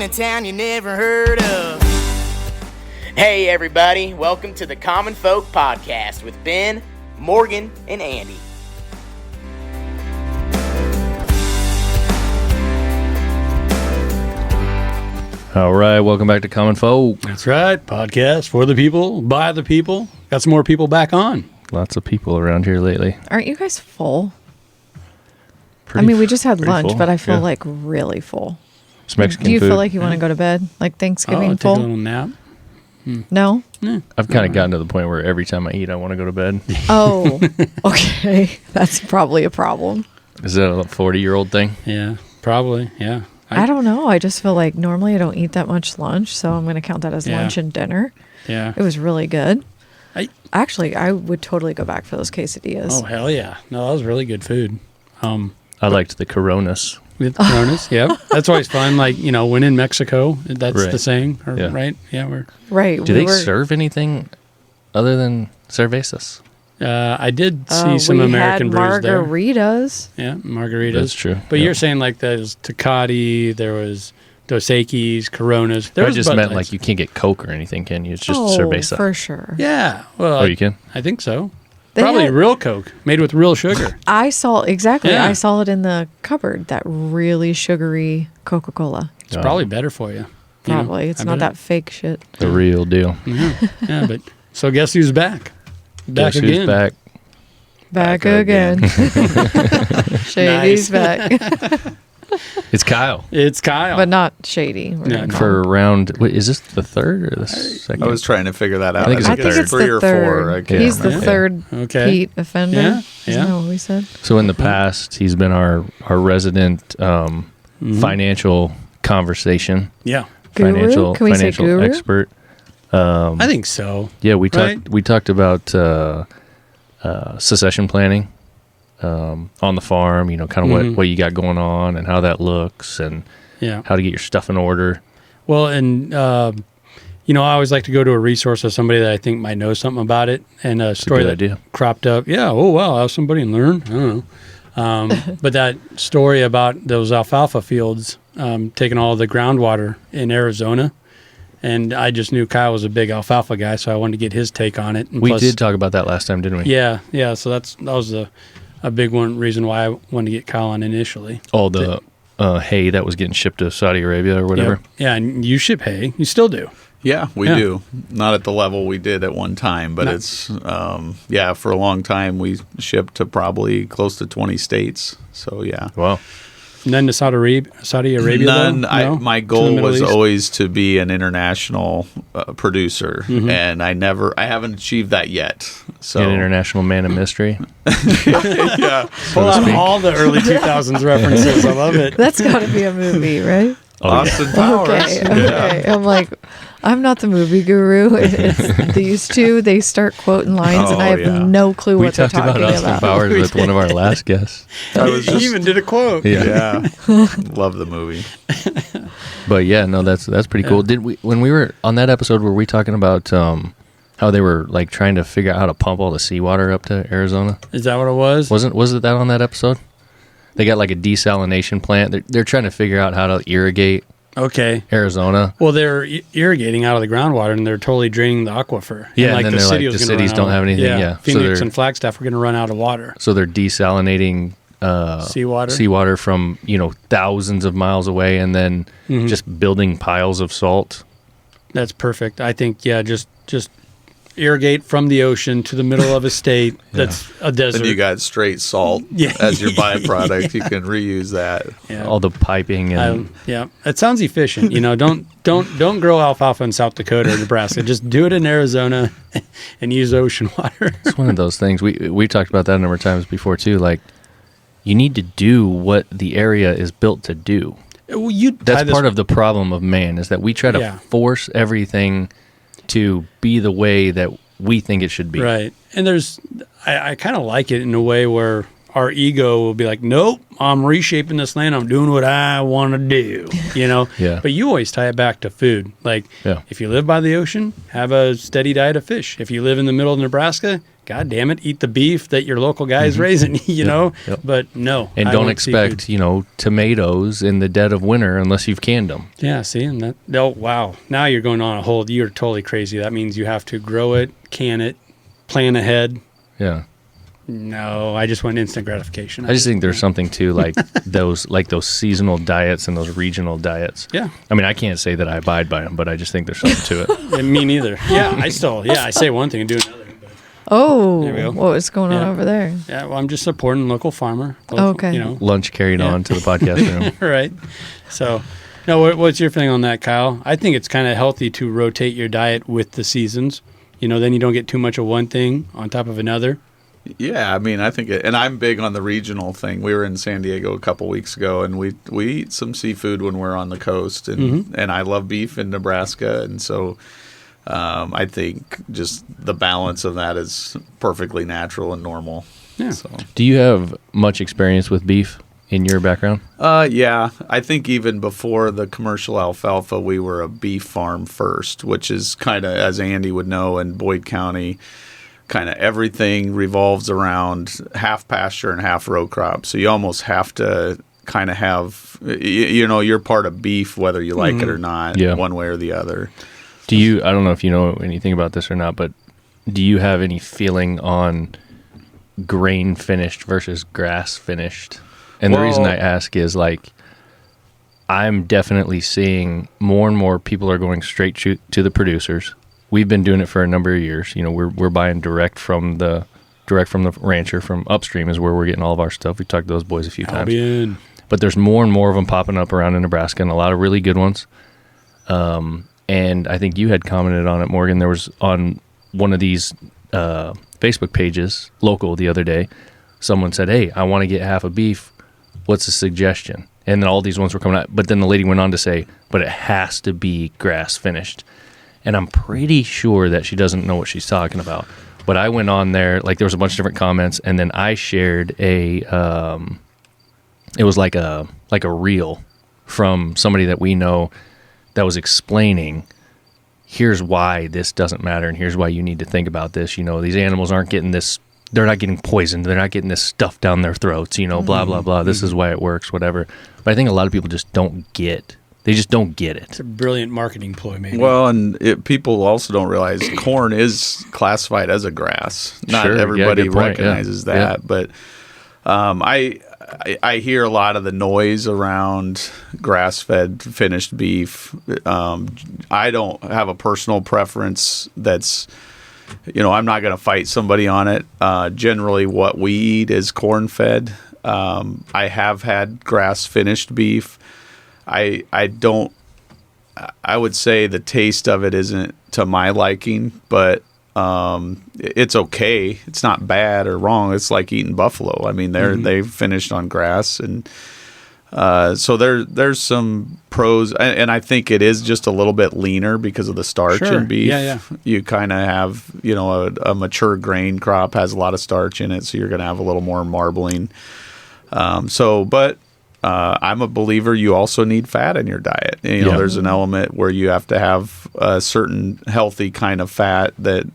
a town you never heard of. Hey everybody, welcome to the Common Folk Podcast with Ben, Morgan, and Andy. All right, welcome back to Common Folk. That's right. Podcast for the people, by the people. Got some more people back on. Lots of people around here lately. Aren't you guys full? We just had lunch, full, but I feel like really full. It's Mexican Do you food. feel like you want to go to bed? Like Thanksgiving Take full? a little nap. No? I've kind of gotten to the point where every time I eat, I want to go to bed. Oh, okay. That's probably a problem. Is that a 40-year-old thing? Yeah, probably. Yeah. I don't know. I just feel like normally I don't eat that much lunch, so I'm going to count that as lunch and dinner. Yeah. It was really good. Actually, I would totally go back for those quesadillas. Oh, hell yeah. No, that was really good food. I liked the Coronas. With Coronas, yeah. That's always fun. Like, when in Mexico, that's Right. the saying, Yeah. right? Yeah, Right. Do they serve anything other than cervezas? I did see some American we had brews there. margaritas. Yeah, margaritas. That's true. But Yeah. you're saying like there's Tecate, there was Dos Equis, Coronas. There I was just Bud meant Lights. like you can't get Coke or anything, can you? It's just Oh, cerveza. for sure. Yeah. Well, Oh, you can? I think so. They Probably had- real Coke made with real sugar. I saw Yeah. I saw it in the cupboard. That really sugary Coca-Cola. It's Oh. probably better for you. You know, Probably it's I not bet that fake shit. The real deal. Yeah, but so guess who's back? Back Guess again. who's back? Back again. Shady's back, It's Kyle. It's Kyle. but not Shady. We're No, gonna no. call For him. round, wait, is this the third or the second? I was trying to figure that out. I think it's I the think third. it's three the or third. four. I can't He's the remember. third Okay. Pete offender. Yeah, Isn't yeah. that what we said? So in the past, he's been our resident financial conversation, Yeah. Guru? financial Can we say guru? expert. I think so. Yeah, we Right. talked about succession planning on the farm. Kind of what you got going on and how that looks and Yeah. how to get your stuff in order. Well, and I always like to go to a resource of somebody that I think might know something about it, and a story good that idea. cropped up. Yeah. Oh wow, I'll have somebody learn. I don't know. But that story about those alfalfa fields taking all the groundwater in Arizona, and I just knew Kyle was a big alfalfa guy, so I wanted to get his take on it. And We plus- did talk about that last time, didn't we? Yeah, yeah. So that was a big reason why I wanted to get Kyle on initially. All the hay that was getting shipped to Saudi Arabia or whatever. Yep. Yeah, and you ship hay. You still do. Yeah, we Yeah. do. Not at the level we did at one time, but No. it's, for a long time we shipped to probably close to 20 states. So, yeah. Wow. And then to Saudi Arabia. None. though? No? My To the goal Middle was East? always to be an international producer, Mm-hmm. and I haven't achieved that yet. So, An international man of mystery. yeah. Pull out all the early 2000s references. I love it. That's got to be a movie, right? Oh, yeah. Austin Powers. Okay. I'm like, I'm not the movie guru. It's these two. They start quoting lines, and I have yeah. no clue We what they're talked about talking Austin about. Powers with one of our last guests. I was He just, even did a quote. yeah. Love the movie. But yeah, no, that's pretty cool. Did we when we were on that episode? Were we talking about how they were like trying to figure out how to pump all the seawater up to Arizona? Is that what it was? Was it that on that episode? They got like a desalination plant. They're trying to figure out how to irrigate Okay. Arizona. Well, they're irrigating out of the groundwater, and they're totally draining the aquifer. Yeah, and and then they're like, was the gonna cities run don't out have of- anything, yeah. So Phoenix they're- and Flagstaff are going to run out of water. So they're desalinating Seawater. from thousands of miles away, and then Mm-hmm. just building piles of salt. That's perfect. I think, just irrigate from the ocean to the middle of a state that's a desert. Then you got straight salt Yeah. as your byproduct. You can reuse that. Yeah. All the piping and Yeah, it sounds efficient. Don't grow alfalfa in South Dakota or Nebraska. Just do it in Arizona and use ocean water. it's one of those things. We talked about that a number of times before too. Like, you need to do what the area is built to do. Well, That's part of the problem of man, is that we try to Yeah. force everything to be the way that we think it should be. right. And I kind of like it in a way where our ego will be like, nope, I'm reshaping this land. I'm doing what I want to do, Yeah. But you always tie it back to food. Like, Yeah. if you live by the ocean, have a steady diet of fish. If you live in the middle of Nebraska, God damn it, eat the beef that your local guy is raising, you know? Yep. But no. And I don't want expect, seafood. tomatoes in the dead of winter unless you've canned them. Yeah, see, and that, oh, wow. Now you're going on a whole, you're totally crazy. That means you have to grow it, can it, plan ahead. Yeah. No, I just want instant gratification. I just think there's something to like those seasonal diets and those regional diets. Yeah. I mean, I can't say that I abide by them, but I just think there's something to it. Yeah, me neither. Yeah, I say one thing and do another. But, Oh, There we go. what was going on Yeah. over there? yeah, well, I'm just supporting local farmer. Local, Okay. You know, Lunch carried Yeah. on to the podcast room. right. So, no, what's your feeling on that, Kyle? I think it's kind of healthy to rotate your diet with the seasons. Then you don't get too much of one thing on top of another. Yeah, I mean, I think, and I'm big on the regional thing. We were in San Diego a couple weeks ago, and we eat some seafood when we're on the coast, and I love beef in Nebraska, and so I think just the balance of that is perfectly natural and normal. Yeah. So. Do you have much experience with beef in your background? Yeah, I think even before the commercial alfalfa, we were a beef farm first, which is kind of, as Andy would know, in Boyd County, kind of everything revolves around half pasture and half row crop. So you almost have to kind of have, you're part of beef, whether you like it or not, Yeah. one way or the other. I don't know if you know anything about this or not, but do you have any feeling on grain finished versus grass finished? And the reason Well- I ask is I'm definitely seeing more and more people are going straight to the producers. We've been doing it for a number of years. We're buying direct from the rancher, from upstream is where we're getting all of our stuff. We talked to those boys a few times. Albion. But there's more and more of them popping up around in Nebraska, and a lot of really good ones. And I think you had commented on it, Morgan. There was on one of these Facebook pages, local, the other day, someone said, "Hey, I want to get half a beef. What's a suggestion?" And then all these ones were coming out. But then the lady went on to say, "But it has to be grass finished." And I'm pretty sure that she doesn't know what she's talking about. But I went on there, there was a bunch of different comments, and then I shared it was like a reel from somebody that we know that was explaining, here's why this doesn't matter, and here's why you need to think about this. These animals aren't getting this, they're not getting poisoned, they're not getting this stuff down their throats, blah, blah, blah. This is why it works, whatever. But I think a lot of people just don't get it. It's a brilliant marketing ploy, maybe. Well, and people also don't realize corn is classified as a grass. Not Sure, yeah, everybody good point, recognizes yeah. that, but I hear a lot of the noise around grass-fed finished beef. I don't have a personal preference that's, I'm not going to fight somebody on it. Generally, what we eat is corn-fed. I have had grass-finished beef. I would say the taste of it isn't to my liking, but it's okay. It's not bad or wrong. It's like eating buffalo. I mean, they've finished on grass, and so there's some pros, and I think it is just a little bit leaner because of the starch Sure. in beef. Yeah. You kind of have, a mature grain crop has a lot of starch in it, so you're going to have a little more marbling. But I'm a believer you also need fat in your diet. There's an element where you have to have a certain healthy kind of fat that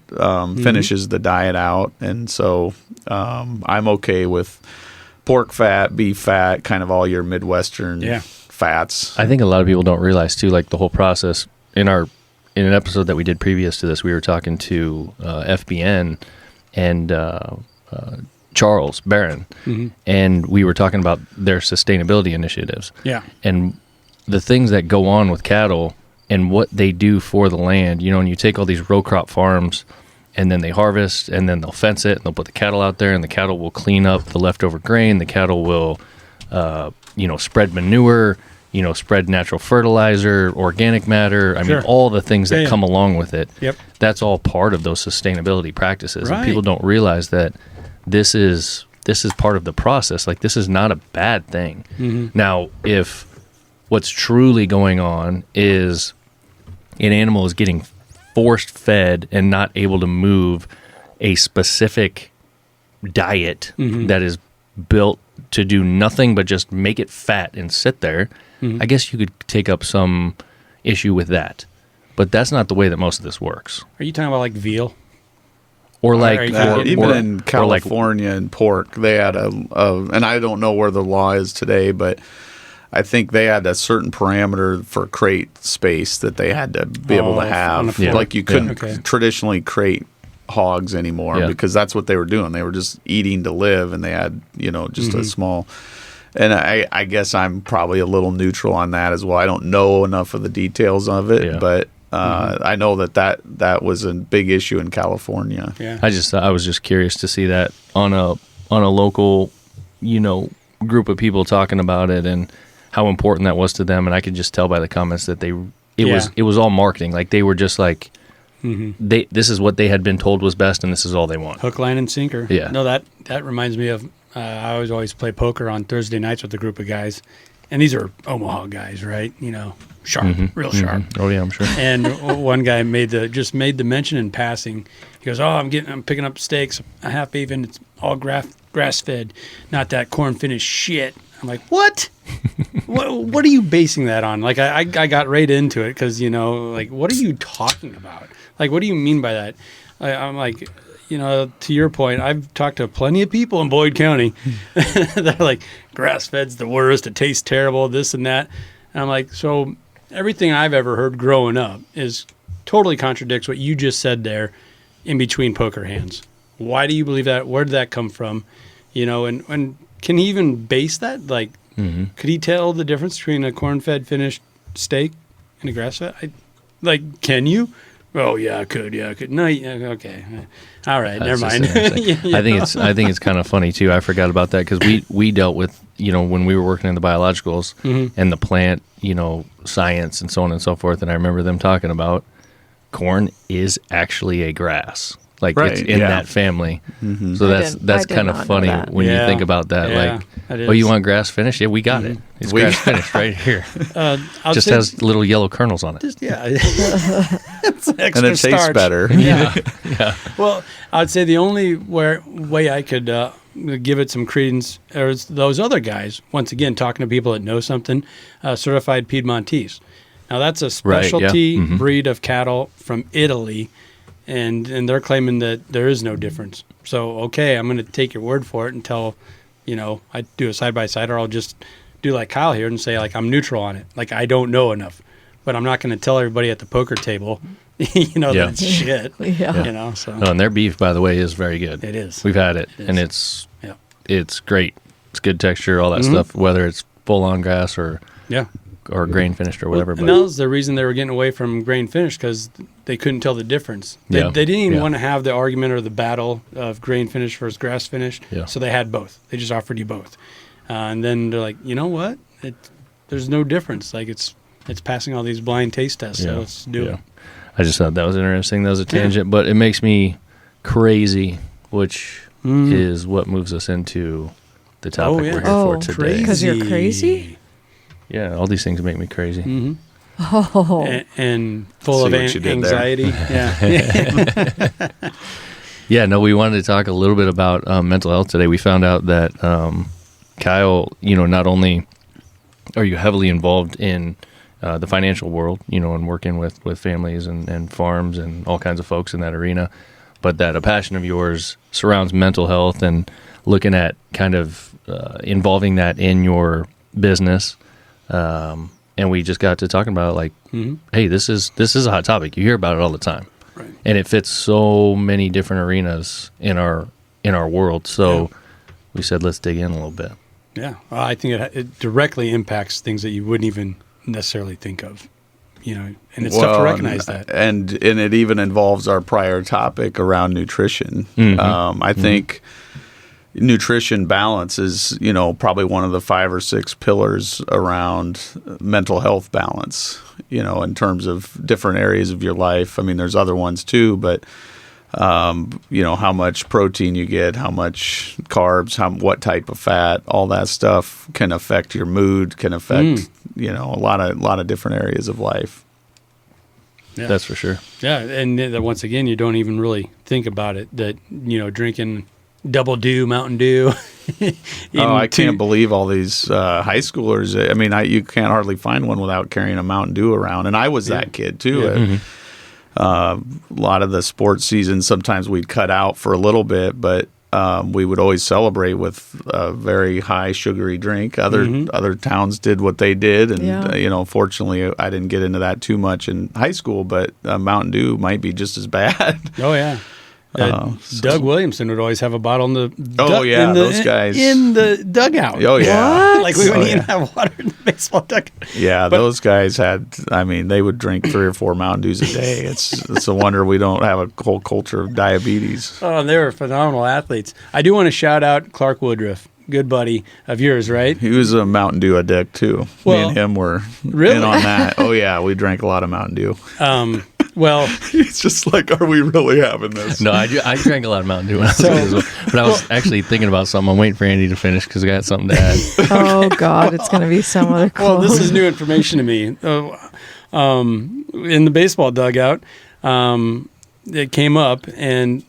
finishes the diet out. And so I'm okay with pork fat, beef fat, kind of all your Midwestern fats. I think a lot of people don't realize, too, the whole process. In an episode that we did previous to this, we were talking to FBN and Charles Barron, and we were talking about their sustainability initiatives. Yeah. And the things that go on with cattle and what they do for the land, and you take all these row crop farms and then they harvest and then they'll fence it and they'll put the cattle out there and the cattle will clean up the leftover grain. The cattle will, spread manure, spread natural fertilizer, organic matter. I mean, all the things that come along with it. Yep. That's all part of those sustainability practices. Right. And people don't realize that this is part of the process. This is not a bad thing. Now, if what's truly going on is an animal is getting forced fed and not able to move a specific diet that is built to do nothing but just make it fat and sit there, I guess you could take up some issue with that. But that's not the way that most of this works. Are you talking about veal? Or like, even in California and pork, they had and I don't know where the law is today, but I think they had a certain parameter for crate space that they had to be able to have. Like you couldn't traditionally crate hogs anymore because that's what they were doing. They were just eating to live, and they had, just a small. And I guess I'm probably a little neutral on that as well. I don't know enough of the details of it, but I know that was a big issue in California. Yeah. I was just curious to see that on a local, group of people talking about it and how important that was to them. And I could just tell by the comments that it was all marketing. Like they were just like, this is what they had been told was best, and this is all they want. Hook, line, and sinker. Yeah. No, that reminds me of. I always play poker on Thursday nights with a group of guys, and these are Omaha guys, right? Sharp, real sharp. Oh yeah, I'm sure. And one guy made the mention in passing. He goes, "Oh, I'm picking up steaks, a half beef, and it's all grass fed, not that corn finished shit." I'm like, "What? what are you basing that on?" Like I got right into it because like, what are you talking about? Like, what do you mean by that? I'm like, to your point, I've talked to plenty of people in Boyd County that are like, grass-fed's the worst, it tastes terrible, this and that. And I'm like, so everything I've ever heard growing up totally contradicts what you just said there in between poker hands. Why do you believe that? Where did that come from? And can he even base that? Like, could he tell the difference between a corn-fed finished steak and a grass-fed? Can you? Oh yeah, I could. No, okay, all right, never mind. I think it's kind of funny too. I forgot about that because we dealt with when we were working in the biologicals and the plant science and so on and so forth. And I remember them talking about corn is actually a grass. Like it's in that family, so that's kind of funny when you think about that. Like, you want grass finished? Yeah, we got it. It's grass finished right here. Just has little yellow kernels on it. It's extra and it tastes starch. better. Yeah. Well, I'd say the only way I could give it some credence is those other guys. Once again, talking to people that know something, certified Piedmontese. Now that's a specialty breed of cattle from Italy. And they're claiming that there is no difference. So, okay, I'm going to take your word for it until, I do a side-by-side, or I'll just do like Kyle here and say, like, I'm neutral on it. Like, I don't know enough. But I'm not going to tell everybody at the poker table, that it's shit. So. Oh, and their beef, by the way, is very good. It is. We've had it, and it's great. It's good texture, all that stuff, whether it's full-on grass or grain finished or whatever. And that was the reason they were getting away from grain finished, because they couldn't tell the difference. They didn't even want to have the argument or the battle of grain finished versus grass finished. Yeah. So they had both. They just offered you both. And then they're like, you know what? There's no difference. Like it's passing all these blind taste tests. So let's do it. I just thought that was interesting. That was a tangent, but it makes me crazy, which is what moves us into the topic we're here for today. Because you're crazy? Yeah, all these things make me crazy. Mm-hmm. Oh. And full of anxiety. Yeah, no, we wanted to talk a little bit about mental health today. We found out that, Kyle, not only are you heavily involved in the financial world, and working with families and farms and all kinds of folks in that arena, but that a passion of yours surrounds mental health and looking at kind of involving that in your business. And we just got to talking about it, like, hey, this is a hot topic. You hear about it all the time, right? And it fits so many different arenas in our world. So we said, let's dig in a little bit. Yeah, I think it directly impacts things that you wouldn't even necessarily think of, and it's tough to recognize that. And it even involves our prior topic around nutrition. I think nutrition balance is, probably one of the 5 or 6 pillars around mental health balance, in terms of different areas of your life. I mean, there's other ones too, but, how much protein you get, how much carbs, what type of fat, all that stuff can affect your mood, can affect, a lot of different areas of life. Yeah. That's for sure. Yeah. And once again, you don't even really think about it, that, drinking Double Dew, Mountain Dew. I can't believe all these high schoolers. I mean, you can't hardly find one without carrying a Mountain Dew around. And I was that kid too. a lot of the sports season, sometimes we'd cut out for a little bit, but we would always celebrate with a very high sugary drink. Other towns did what they did, and fortunately, I didn't get into that too much in high school. But Mountain Dew might be just as bad. Oh yeah. Doug Williamson would always have a bottle in the those guys in the dugout. Oh yeah, like we wouldn't even have water in the baseball dugout. Yeah, those guys had. I mean, they would drink 3 or 4 Mountain Dews a day. It's a wonder we don't have a whole culture of diabetes. Oh, they were phenomenal athletes. I do want to shout out Clark Woodruff, good buddy of yours, right? He was a Mountain Dew addict too. Me and him were really? in on that. Oh yeah, we drank a lot of Mountain Dew. Well, it's just like, are we really having this? No, I drank a lot of Mountain Dew when I was kid as well. But I was actually thinking about something. I'm waiting for Andy to finish because I got something to add. Oh God, it's going to be some other quote. Well, this is new information to me. In the baseball dugout, it came up, and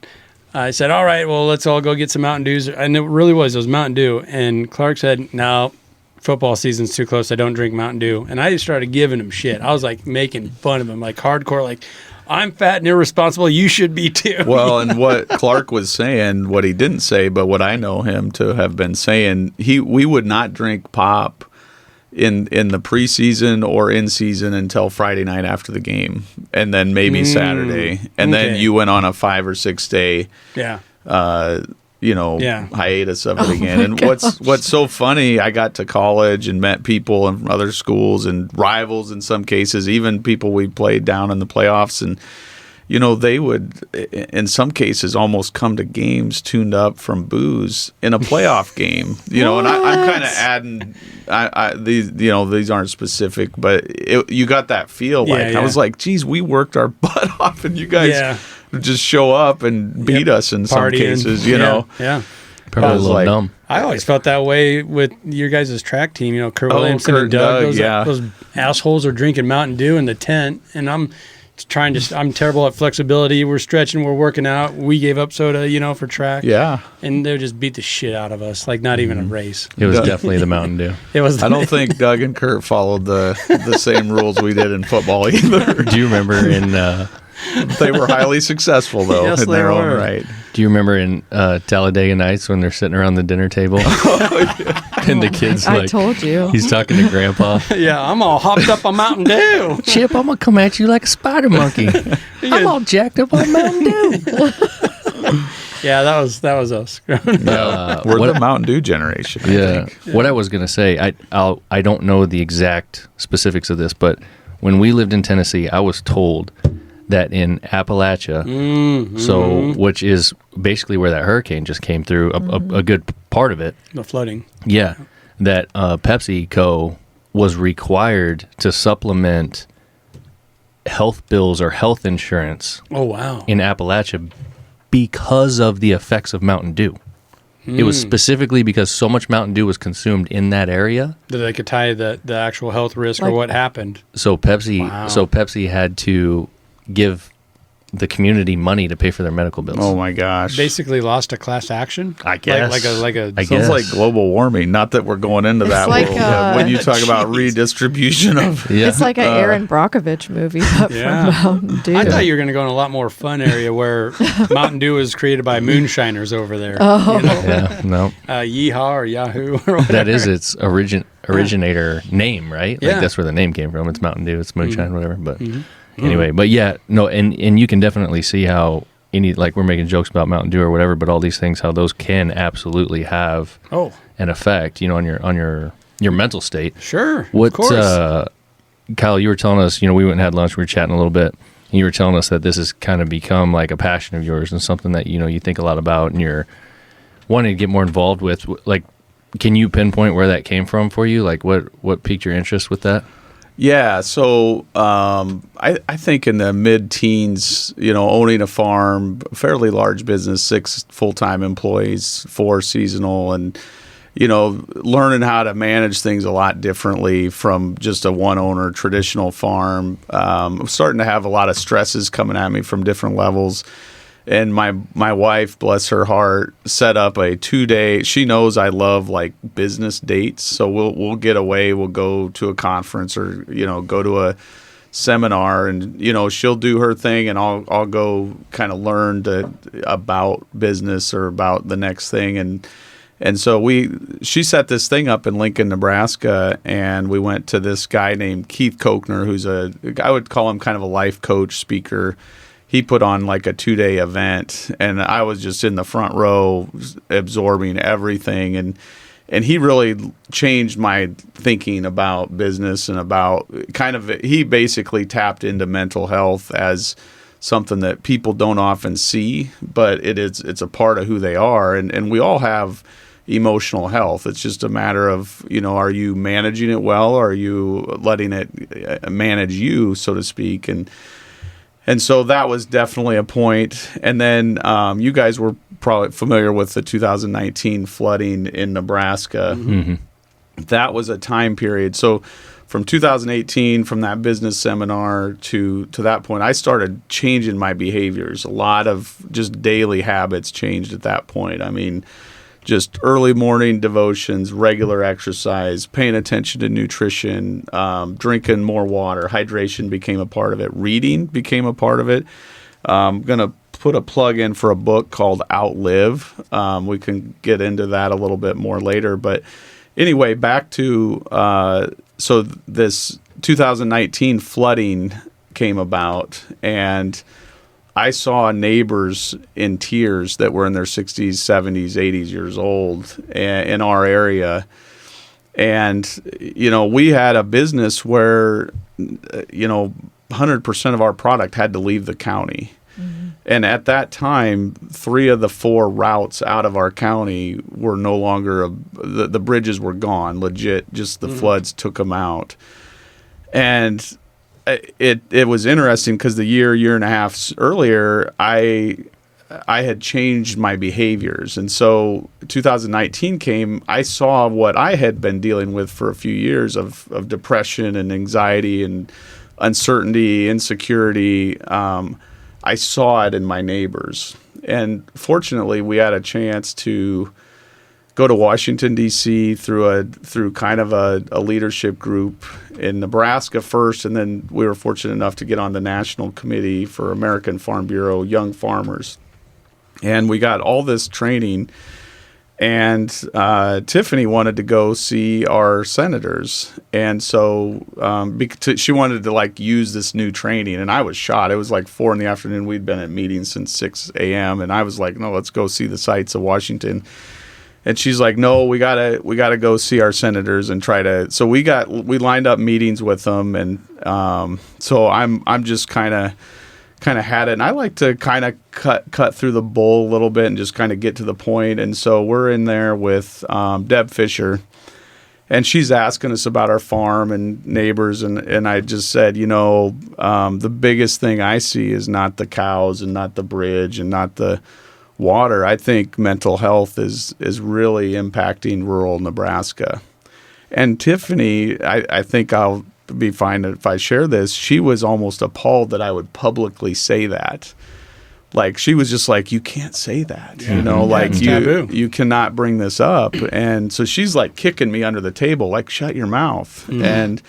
I said, "All right, well, let's all go get some Mountain Dews." And it really was Mountain Dew. And Clark said, "No, football season's too close. I don't drink Mountain Dew." And I just started giving him shit. I was like making fun of him, like hardcore, like, "I'm fat and irresponsible. You should be too." Well, and what Clark was saying, what he didn't say, but what I know him to have been saying, we would not drink pop in the preseason or in season until Friday night after the game, and then maybe Saturday, and then you went on a 5 or 6 day. Yeah. Hiatus of it again. And what's so funny, I got to college and met people in other schools and rivals in some cases, even people we played down in the playoffs. And, they would, in some cases, almost come to games tuned up from booze in a playoff game. And I'm kind of adding, these aren't specific, but you got that feel like, I was like, geez, we worked our butt off and you guys just show up and beat us in some cases, Yeah. Probably a little dumb. I always felt that way with your guys' track team, Kurt Williamson and Doug. Those assholes are drinking Mountain Dew in the tent, and I'm terrible at flexibility. We're stretching, we're working out. We gave up soda, for track. Yeah. And they would just beat the shit out of us, like not even a race. It was definitely the Mountain Dew. It was. I don't think Doug and Kurt followed the same rules we did in football either. Do you remember in... They were highly successful, though, yes, in their they own were. right. Do you remember in Talladega Nights when they're sitting around the dinner table? And the kid's I like... told you. He's talking to Grandpa. Yeah, I'm all hopped up on Mountain Dew. Chip, I'm going to come at you like a spider monkey. I'm all jacked up on Mountain Dew. Yeah, that was us. We're the Mountain Dew generation, I think. What I was going to say, I don't know the exact specifics of this, but when we lived in Tennessee, I was told that in Appalachia, which is basically where that hurricane just came through, a good part of it. The flooding. Yeah, that PepsiCo was required to supplement health bills or health insurance. Oh, wow. In Appalachia because of the effects of Mountain Dew. It was specifically because so much Mountain Dew was consumed in that area that they could tie the actual health risk or what happened. So Pepsi had to give the community money to pay for their medical bills. Oh my gosh! Basically, lost a class action. I guess like a. Sounds like global warming. Not that we're going into that like, world. When you talk about redistribution of, it's like an Aaron Brockovich movie, but from Mountain Dew. I thought you were going to go in a lot more fun area where Mountain Dew was created by moonshiners over there. Oh, yeah, no. Yeehaw or Yahoo or whatever. That is its originator name, right? Yeah. Like that's where the name came from. It's Mountain Dew. It's moonshine, whatever. But. Anyway, but yeah, no, and you can definitely see how like we're making jokes about Mountain Dew or whatever, but all these things, how those can absolutely have an effect, on your mental state. Sure, What, of course. Kyle, you were telling us, we went and had lunch, we were chatting a little bit, and you were telling us that this has kind of become like a passion of yours and something that, you think a lot about and you're wanting to get more involved with. Like, can you pinpoint where that came from for you? Like, what piqued your interest with that? Yeah, so I think in the mid-teens, owning a farm, fairly large business, 6 full-time employees, 4 seasonal, and learning how to manage things a lot differently from just a one-owner traditional farm. I'm starting to have a lot of stresses coming at me from different levels. And my wife, bless her heart, set up a 2-day. She knows I love like business dates, so we'll get away. We'll go to a conference or go to a seminar, and she'll do her thing, and I'll go kind of learn about business or about the next thing, and so she set this thing up in Lincoln, Nebraska, and we went to this guy named Keith Kochner, who's I would call him kind of a life coach speaker. He put on like a 2-day event, and I was just in the front row absorbing everything, and he really changed my thinking about business and about he basically tapped into mental health as something that people don't often see, but it's a part of who they are, and we all have emotional health. It's just a matter of, are you managing it well, or are you letting it manage you, so to speak, and so that was definitely a point. And then you guys were probably familiar with the 2019 flooding in Nebraska. Mm-hmm. That was a time period. So from 2018, from that business seminar to that point, I started changing my behaviors. A lot of just daily habits changed at that point. I mean, just early morning devotions, regular exercise, paying attention to nutrition, drinking more water. Hydration became a part of it. Reading became a part of it. I'm going to put a plug in for a book called Outlive. We can get into that a little bit more later. But anyway, back to so this 2019 flooding came about, and I saw neighbors in tears that were in their 60s, 70s, 80s years old in our area. And, we had a business where, 100% of our product had to leave the county. Mm-hmm. And at that time, 3 of the 4 routes out of our county were no longer, the bridges were gone, legit, just the floods took them out. And it was interesting because the year and a half earlier, I had changed my behaviors. And so 2019 came, I saw what I had been dealing with for a few years of depression and anxiety and uncertainty, insecurity. I saw it in my neighbors. And fortunately, we had a chance to go to Washington, D.C. through kind of a leadership group in Nebraska first, and then we were fortunate enough to get on the National Committee for American Farm Bureau Young Farmers. And we got all this training, and Tiffany wanted to go see our senators. And so she wanted to use this new training, and I was shot. It was like 4 p.m. We'd been at meetings since 6 a.m., and I was like, no, let's go see the sights of Washington. And she's like, no, we gotta go see our senators and try to. So we lined up meetings with them, and so I'm just kind of had it. And I like to kind of cut through the bull a little bit and just kind of get to the point. And so we're in there with Deb Fisher, and she's asking us about our farm and neighbors, and I just said, the biggest thing I see is not the cows and not the bridge and not the water. I think mental health is really impacting rural Nebraska. And Tiffany, I think I'll be fine if I share this. She was almost appalled that I would publicly say that. Like, she was just like, you can't say that, you cannot bring this up. And so she's like kicking me under the table, like, shut your mouth. Mm.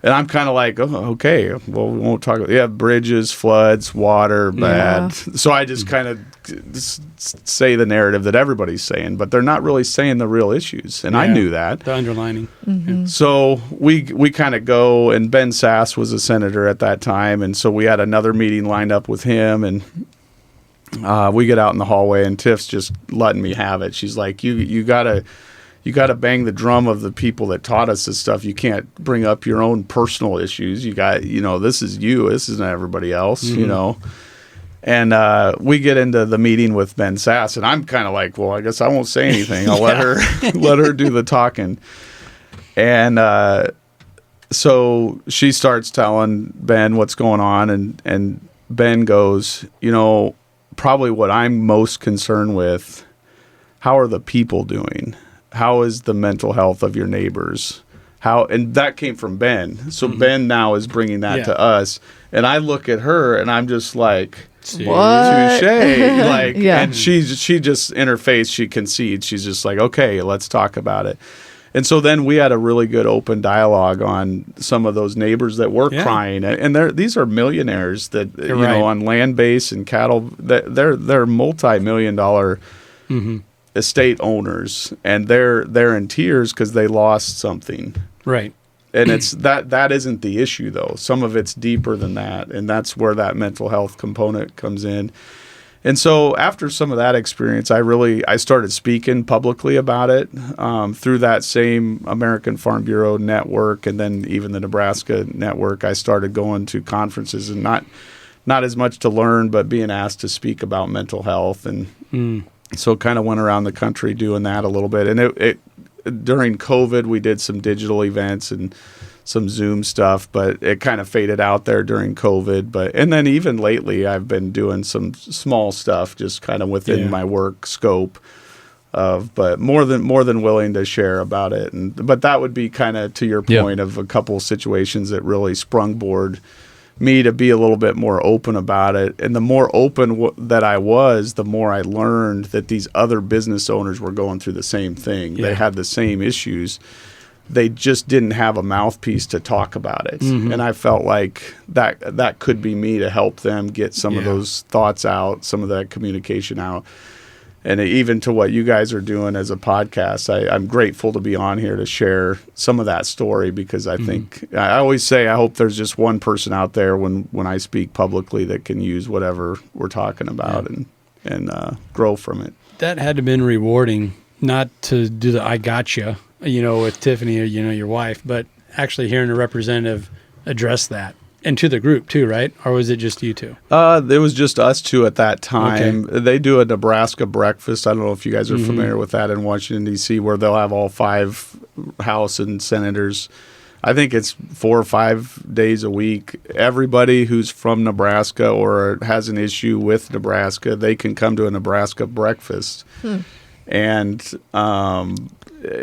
And I'm kind of like, oh, okay, well, we won't talk about bridges, floods, water, bad. Yeah. So I just kind of say the narrative that everybody's saying, but they're not really saying the real issues. And I knew that. The underlining. Mm-hmm. So we kind of go, and Ben Sass was a senator at that time. And so we had another meeting lined up with him, and we get out in the hallway, and Tiff's just letting me have it. She's like, you gotta bang the drum of the people that taught us this stuff. You can't bring up your own personal issues. You got, this is you. This isn't everybody else, And we get into the meeting with Ben Sass, and I'm kind of like, well, I guess I won't say anything. I'll let her do the talking. And so she starts telling Ben what's going on, and Ben goes, probably what I'm most concerned with, how are the people doing? How is the mental health of your neighbors? And that came from Ben. So Ben now is bringing that to us. And I look at her, and I'm just like, what? Touche. And she just, in her face, she concedes. She's just like, okay, let's talk about it. And so then we had a really good open dialogue on some of those neighbors that were crying, and these are millionaires that on land base and cattle. They're multi-million-dollar estate owners, and they're in tears because they lost something. Right. And it's that isn't the issue though. Some of it's deeper than that, and that's where that mental health component comes in. And so after some of that experience, I started speaking publicly about it through that same American Farm Bureau network, and then even the Nebraska network. I started going to conferences, and not as much to learn, but being asked to speak about mental health, and so kind of went around the country doing that a little bit. And it during COVID, we did some digital events and some Zoom stuff, but it kind of faded out there during COVID. And then even lately, I've been doing some small stuff, just kind of within my work scope but more than willing to share about it. But that would be kind of to your point of a couple of situations that really sprungboard me to be a little bit more open about it. And the more open that I was, the more I learned that these other business owners were going through the same thing. They had the same issues. They just didn't have a mouthpiece to talk about it. And I felt like that could be me to help them get some of those thoughts out, some of that communication out. And even to what you guys are doing as a podcast, I'm grateful to be on here to share some of that story, because I think, I always say, I hope there's just one person out there when I speak publicly that can use whatever we're talking about and grow from it. That had to have been rewarding, not to do the I gotcha, with Tiffany or, your wife, but actually hearing a representative address that. And to the group too, right? Or was it just you two? It was just us two at that time. Okay. They do a Nebraska breakfast. I don't know if you guys are familiar with that in Washington, D.C., where they'll have all 5 House and senators. I think it's 4 or 5 days a week. Everybody who's from Nebraska or has an issue with Nebraska, they can come to a Nebraska breakfast. And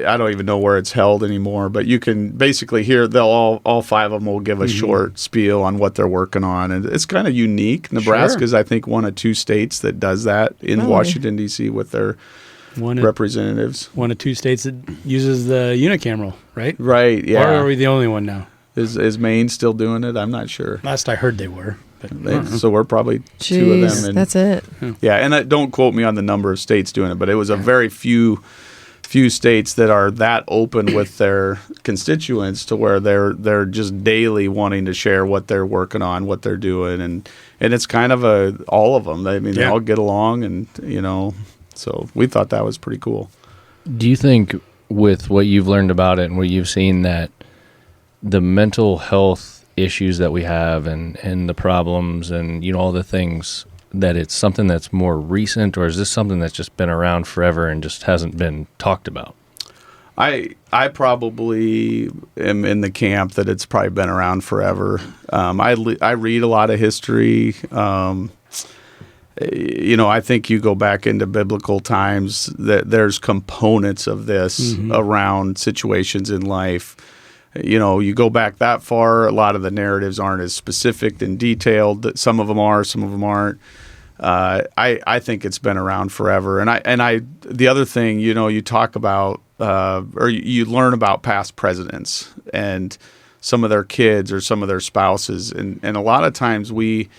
I don't even know where it's held anymore, but you can basically hear all 5 of them will give a short spiel on what they're working on, and it's kind of unique. Nebraska's I think one of 2 states that does that in Washington D.C. with their representatives. One of 2 states that uses the unicameral, right? Right. Yeah. Or are we the only one now? Is Maine still doing it? I'm not sure. Last I heard they were. So we're probably 2 of them. And, that's it. Yeah, and don't quote me on the number of states doing it, but it was a very few states that are that open with their constituents to where they're just daily wanting to share what they're working on, what they're doing, and it's kind of all of them. I mean, they all get along, and so we thought that was pretty cool. Do you think, with what you've learned about it and what you've seen, that the mental health issues that we have and the problems and all the things, that it's something that's more recent, or is this something that's just been around forever and just hasn't been talked about? I probably am in the camp that it's probably been around forever. I read a lot of history. I think you go back into biblical times, that there's components of this around situations in life. You go back that far, a lot of the narratives aren't as specific and detailed. Some of them are, some of them aren't. I think it's been around forever. And the other thing, you talk about, or you learn about past presidents and some of their kids or some of their spouses. And a lot of times we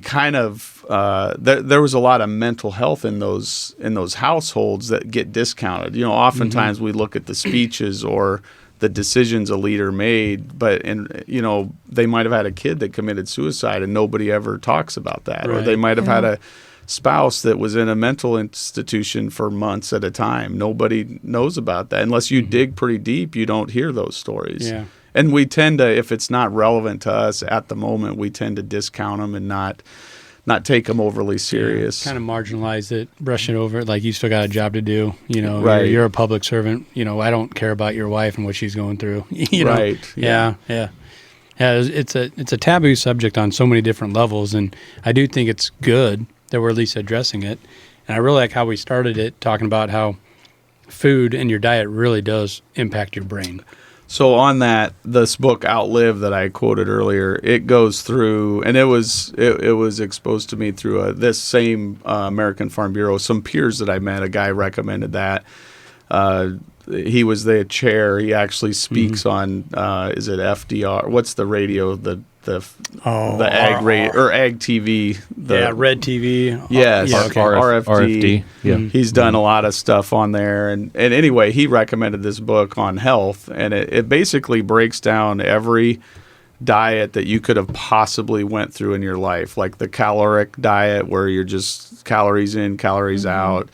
kind of, there was a lot of mental health in those households that get discounted. Oftentimes we look at the speeches or the decisions a leader made, but they might have had a kid that committed suicide and nobody ever talks about that. Right. Or they might have had a spouse that was in a mental institution for months at a time. Nobody knows about that. Unless you dig pretty deep, you don't hear those stories. Yeah. And we tend to, if it's not relevant to us at the moment, we tend to discount them and not take them overly serious. Kind of marginalize it, brush it over. Like, you still got a job to do. Right. You're a public servant. I don't care about your wife and what she's going through. Right. Yeah. It's a taboo subject on so many different levels, and I do think it's good that we're at least addressing it. And I really like how we started it, talking about how food and your diet really does impact your brain. So on that, this book Outlive that I quoted earlier, it goes through, and it was exposed to me through this same American Farm Bureau. Some peers that I met, a guy recommended that. he was the chair. He actually speaks on is it FDR? What's the radio? The ag or ag TV. Red TV. Yes, RFD. Yeah, he's done a lot of stuff on there. And anyway, he recommended this book on health, and it basically breaks down every diet that you could have possibly went through in your life, like the caloric diet where you're just calories in, calories out.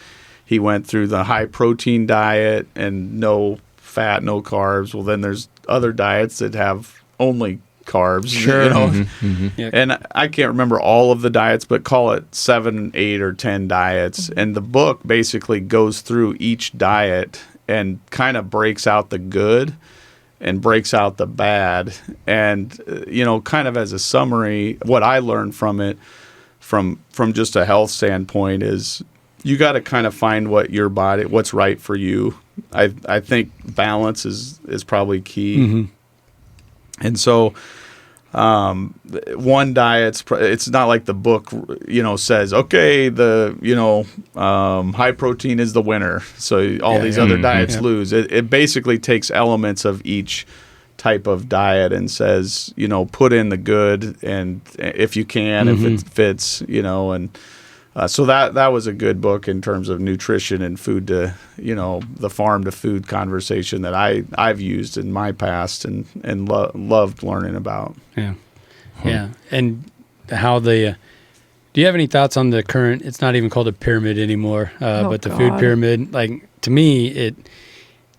He went through the high protein diet and no fat, no carbs. Well, then there's other diets that have only carbs. Sure. You know? Yeah. And I can't remember all of the diets, but call it 7, 8, or 10 diets. And the book basically goes through each diet and kind of breaks out the good and breaks out the bad. And, kind of as a summary, what I learned from it, from just a health standpoint, is you got to kind of find what's right for you. I think balance is probably key. And so one diet's it's not like the book says, okay, the high protein is the winner, so all these other diets lose. It basically takes elements of each type of diet and says, put in the good, and if you can, if it fits, and so that was a good book in terms of nutrition and food to, the farm to food conversation that I've used in my past and loved learning about. Yeah. Yeah. And how do you have any thoughts on the current, it's not even called a pyramid anymore, but the food pyramid, like to me, it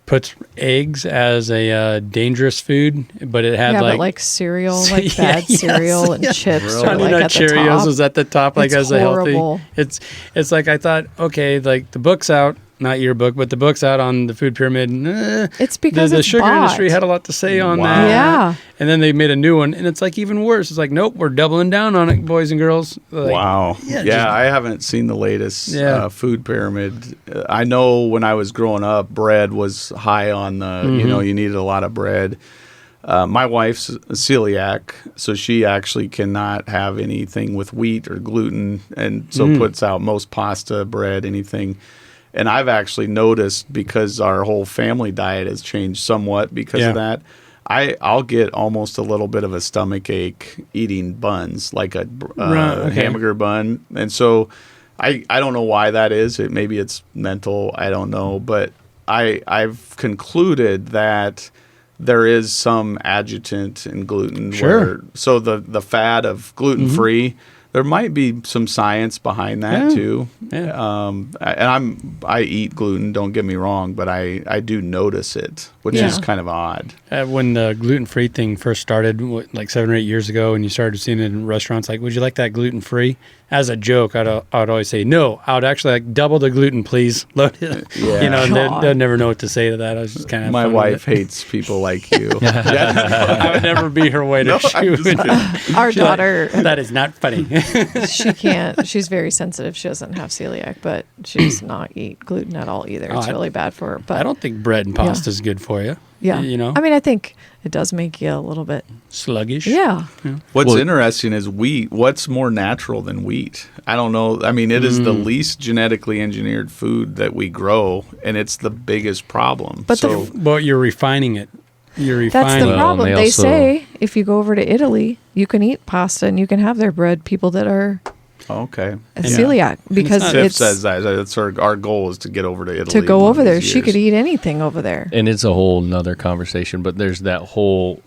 puts eggs as a dangerous food, but it had like cereal, like bad cereal and chips. Really? Or like at Cheerios the top. was at the top, like It's as horrible. a healthy. It's like I thought, okay, like the book's out, not your book, but the book's out on the food pyramid. It's because the it's sugar bought. industry had a lot to say on Wow. that. Yeah. And then they made a new one, and it's like even worse. It's like, nope, we're doubling down on it, boys and girls. Like, Wow. Yeah, I haven't seen the latest food pyramid. I know when I was growing up, bread was high on the, you needed a lot of bread. My wife's celiac, so she actually cannot have anything with wheat or gluten, and so puts out most pasta, bread, anything. And I've actually noticed, because our whole family diet has changed somewhat because of that, I'll get almost a little bit of a stomach ache eating buns, like a hamburger bun. And so I don't know why that is. Maybe it's mental. I don't know. But I've concluded that there is some adjutant in gluten. Sure. So the fad of gluten-free, there might be some science behind that too. Yeah. And I eat gluten, don't get me wrong, but I do notice it, which is kind of odd. When the gluten-free thing first started, like 7 or 8 years ago, and you started seeing it in restaurants, like, would you like that gluten-free? As a joke, I'd always say, no, I would actually like double the gluten, please. Load it. Yeah. They'd never know what to say to that. I was just kind of My wife hates people like you. I would never be her waiter. Our daughter, That is not funny. she can't. She's very sensitive. She doesn't have celiac, but she does not eat gluten at all either. It's really bad for her. But I don't think bread and pasta is good for you. Yeah. I mean, I think it does make you a little bit sluggish. Yeah. What's interesting is wheat. What's more natural than wheat? I don't know. I mean, it is the least genetically engineered food that we grow, and it's the biggest problem. But But you're refining it. That's the problem. they They also- say if you go over to Italy, you can eat pasta and you can have their bread. People that are Okay. celiac, because Tiff it's says that. That's our goal is to get over to Italy. to go one over of there. these She years. could eat anything over there. And it's a whole nother conversation, but there's that whole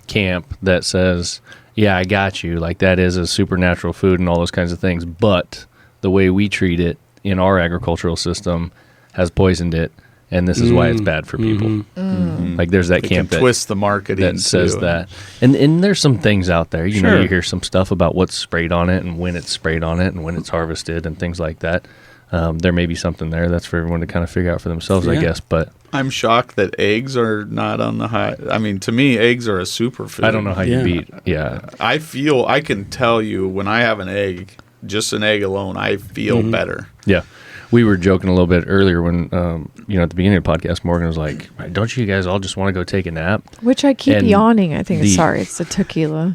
camp that says, yeah, I got you. Like, that is a supernatural food and all those kinds of things. But the way we treat it in our agricultural system has poisoned it. And this is why it's bad for people. Like, there's that They camp can twist the marketing that says too. that. And there's some things out there. You know, Sure. you hear some stuff about what's sprayed on it and when it's sprayed on it and when it's harvested and things like that. There may be something there. That's for everyone to kind of figure out for themselves, I Yeah. guess. But I'm shocked that eggs are not on the high. I mean, to me, eggs are a superfood. I don't know how you Yeah. beat. Yeah. I can tell you when I have an egg, just an egg alone, I feel better. Yeah. We were joking a little bit earlier when, at the beginning of the podcast, Morgan was like, don't you guys all just want to go take a nap? Which I keep And yawning. I think. the- Sorry, it's the tequila.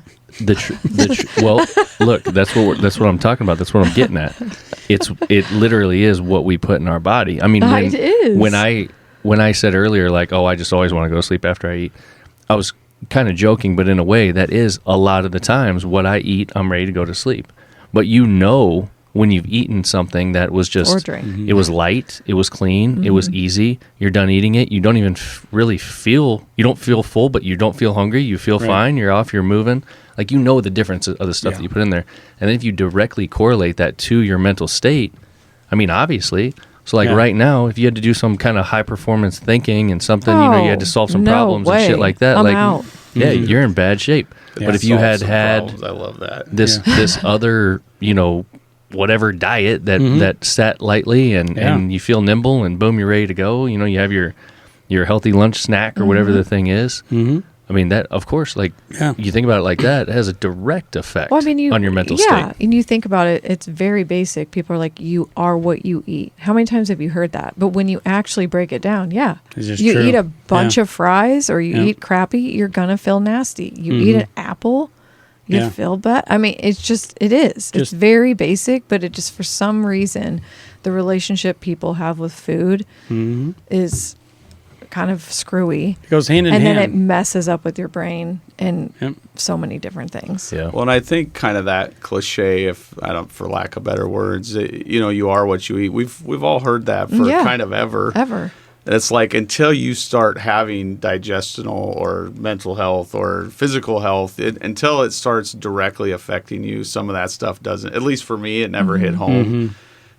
Well, look, that's what I'm talking about. That's what I'm getting at. It literally is what we put in our body. I mean, It is. when I when I said earlier, like, oh, I just always want to go to sleep after I eat, I was kind of joking, but in a way, that is a lot of the times what I eat, I'm ready to go to sleep. But when you've eaten something that was just, Or drink. it was light, it was clean, it was easy, you're done eating it, you don't even really feel, you don't feel full, but you don't feel hungry, you feel fine, you're off, you're moving. Like, the difference of the stuff that you put in there. And then if you directly correlate that to your mental state, I mean, obviously. So, like, right now, if you had to do some kind of high-performance thinking and something, you had to solve some problems and shit like that. I'm like, out. yeah, you're in bad shape. Yeah, but if you had problems, I love that. this other, whatever diet that sat lightly and you feel nimble and boom, you're ready to go. You have your healthy lunch snack or whatever the thing is. Mm-hmm. I mean, that, of course, like, you think about it like that, it has a direct effect on your mental state. Yeah, and you think about it, it's very basic. People are like, you are what you eat. How many times have you heard that? But when you actually break it down, It's you true. eat a bunch of fries or you eat crappy, you're going to feel nasty. You eat an apple, you feel bad. I mean, it is. It's very basic, but it just, for some reason, the relationship people have with food is kind of screwy. It goes hand in hand. hand. And then it messes up with your brain and so many different things. Yeah. Well, and I think kind of that cliche, for lack of better words, you are what you eat. We've all heard that for kind of ever. Ever. It's like, until you start having digestional or mental health or physical health, until it starts directly affecting you, some of that stuff doesn't. At least for me, it never hit home.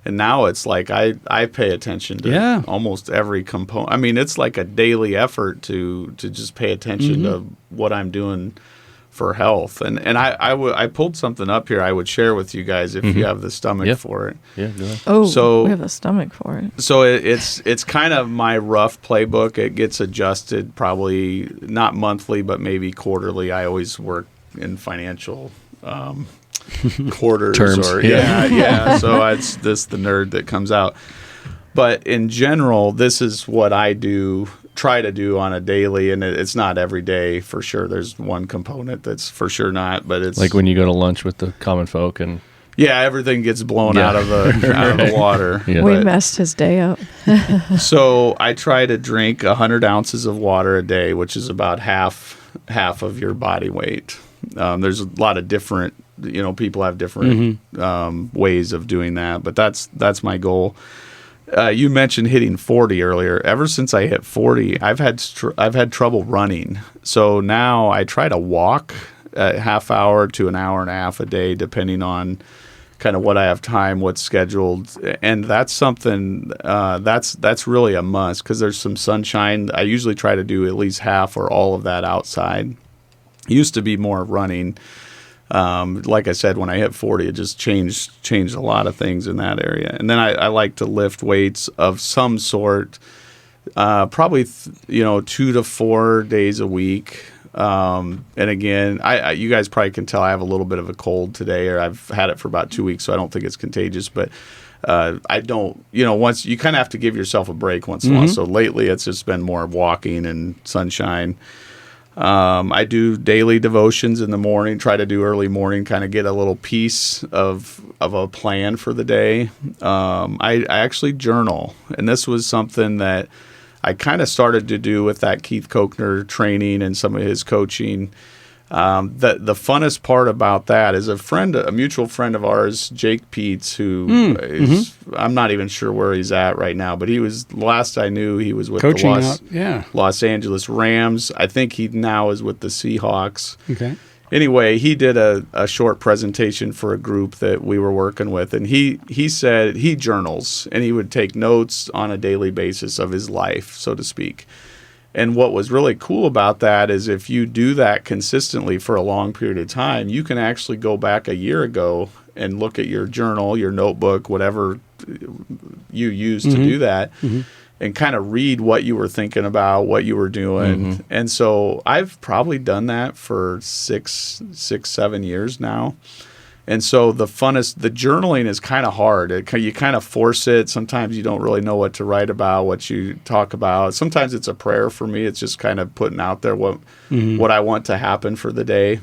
And now it's like I pay attention to almost every component. I mean, it's like a daily effort to just pay attention to what I'm doing for health. And I pulled something up here I would share with you guys if you have the stomach for it. Yeah, go ahead. Oh, so we have a stomach for it. So it's kind of my rough playbook. It gets adjusted probably not monthly, but maybe quarterly. I always work in financial quarters Terms. or so it's the nerd that comes out. But in general, this is what I try to do on a daily, and it's not every day for sure. There's one component that's for sure not, but it's like when you go to lunch with the common folk and everything gets blown out of the water. Yeah. We messed his day up. So I try to drink 100 ounces of water a day, which is about half of your body weight. There's a lot of different, people have different ways of doing that, but that's my goal. You mentioned hitting 40 earlier. Ever since I hit 40, I've had trouble running. So now I try to walk a half hour to an hour and a half a day, depending on kind of what I have time, what's scheduled, and that's something that's really a must because there's some sunshine. I usually try to do at least half or all of that outside. Used to be more running. Like I said, when I hit 40, it just changed a lot of things in that area. And then I like to lift weights of some sort, probably 2 to 4 days a week. And again, you guys probably can tell I have a little bit of a cold today, or I've had it for about 2 weeks, so I don't think it's contagious. But I don't, once you kind of have to give yourself a break once in a while. So lately, it's just been more walking and sunshine. I do daily devotions in the morning, try to do early morning, kind of get a little piece of a plan for the day. I actually journal, and this was something that I kind of started to do with that Keith Kochner training and some of his coaching. The funnest part about that is a mutual friend of ours, Jake Peets, who is, I'm not even sure where he's at right now, but last I knew, he was with coaching the Los Angeles Rams. I think he now is with the Seahawks. Okay. Anyway, he did a short presentation for a group that we were working with, and he said he journals, and he would take notes on a daily basis of his life, so to speak. And what was really cool about that is if you do that consistently for a long period of time, you can actually go back a year ago and look at your journal, your notebook, whatever you use to do that, and kind of read what you were thinking about, what you were doing. And so I've probably done that for 7 years now. And so the journaling is kind of hard. You kind of force it. Sometimes you don't really know what to write about, what you talk about. Sometimes it's a prayer for me. It's just kind of putting out there what I want to happen for the day,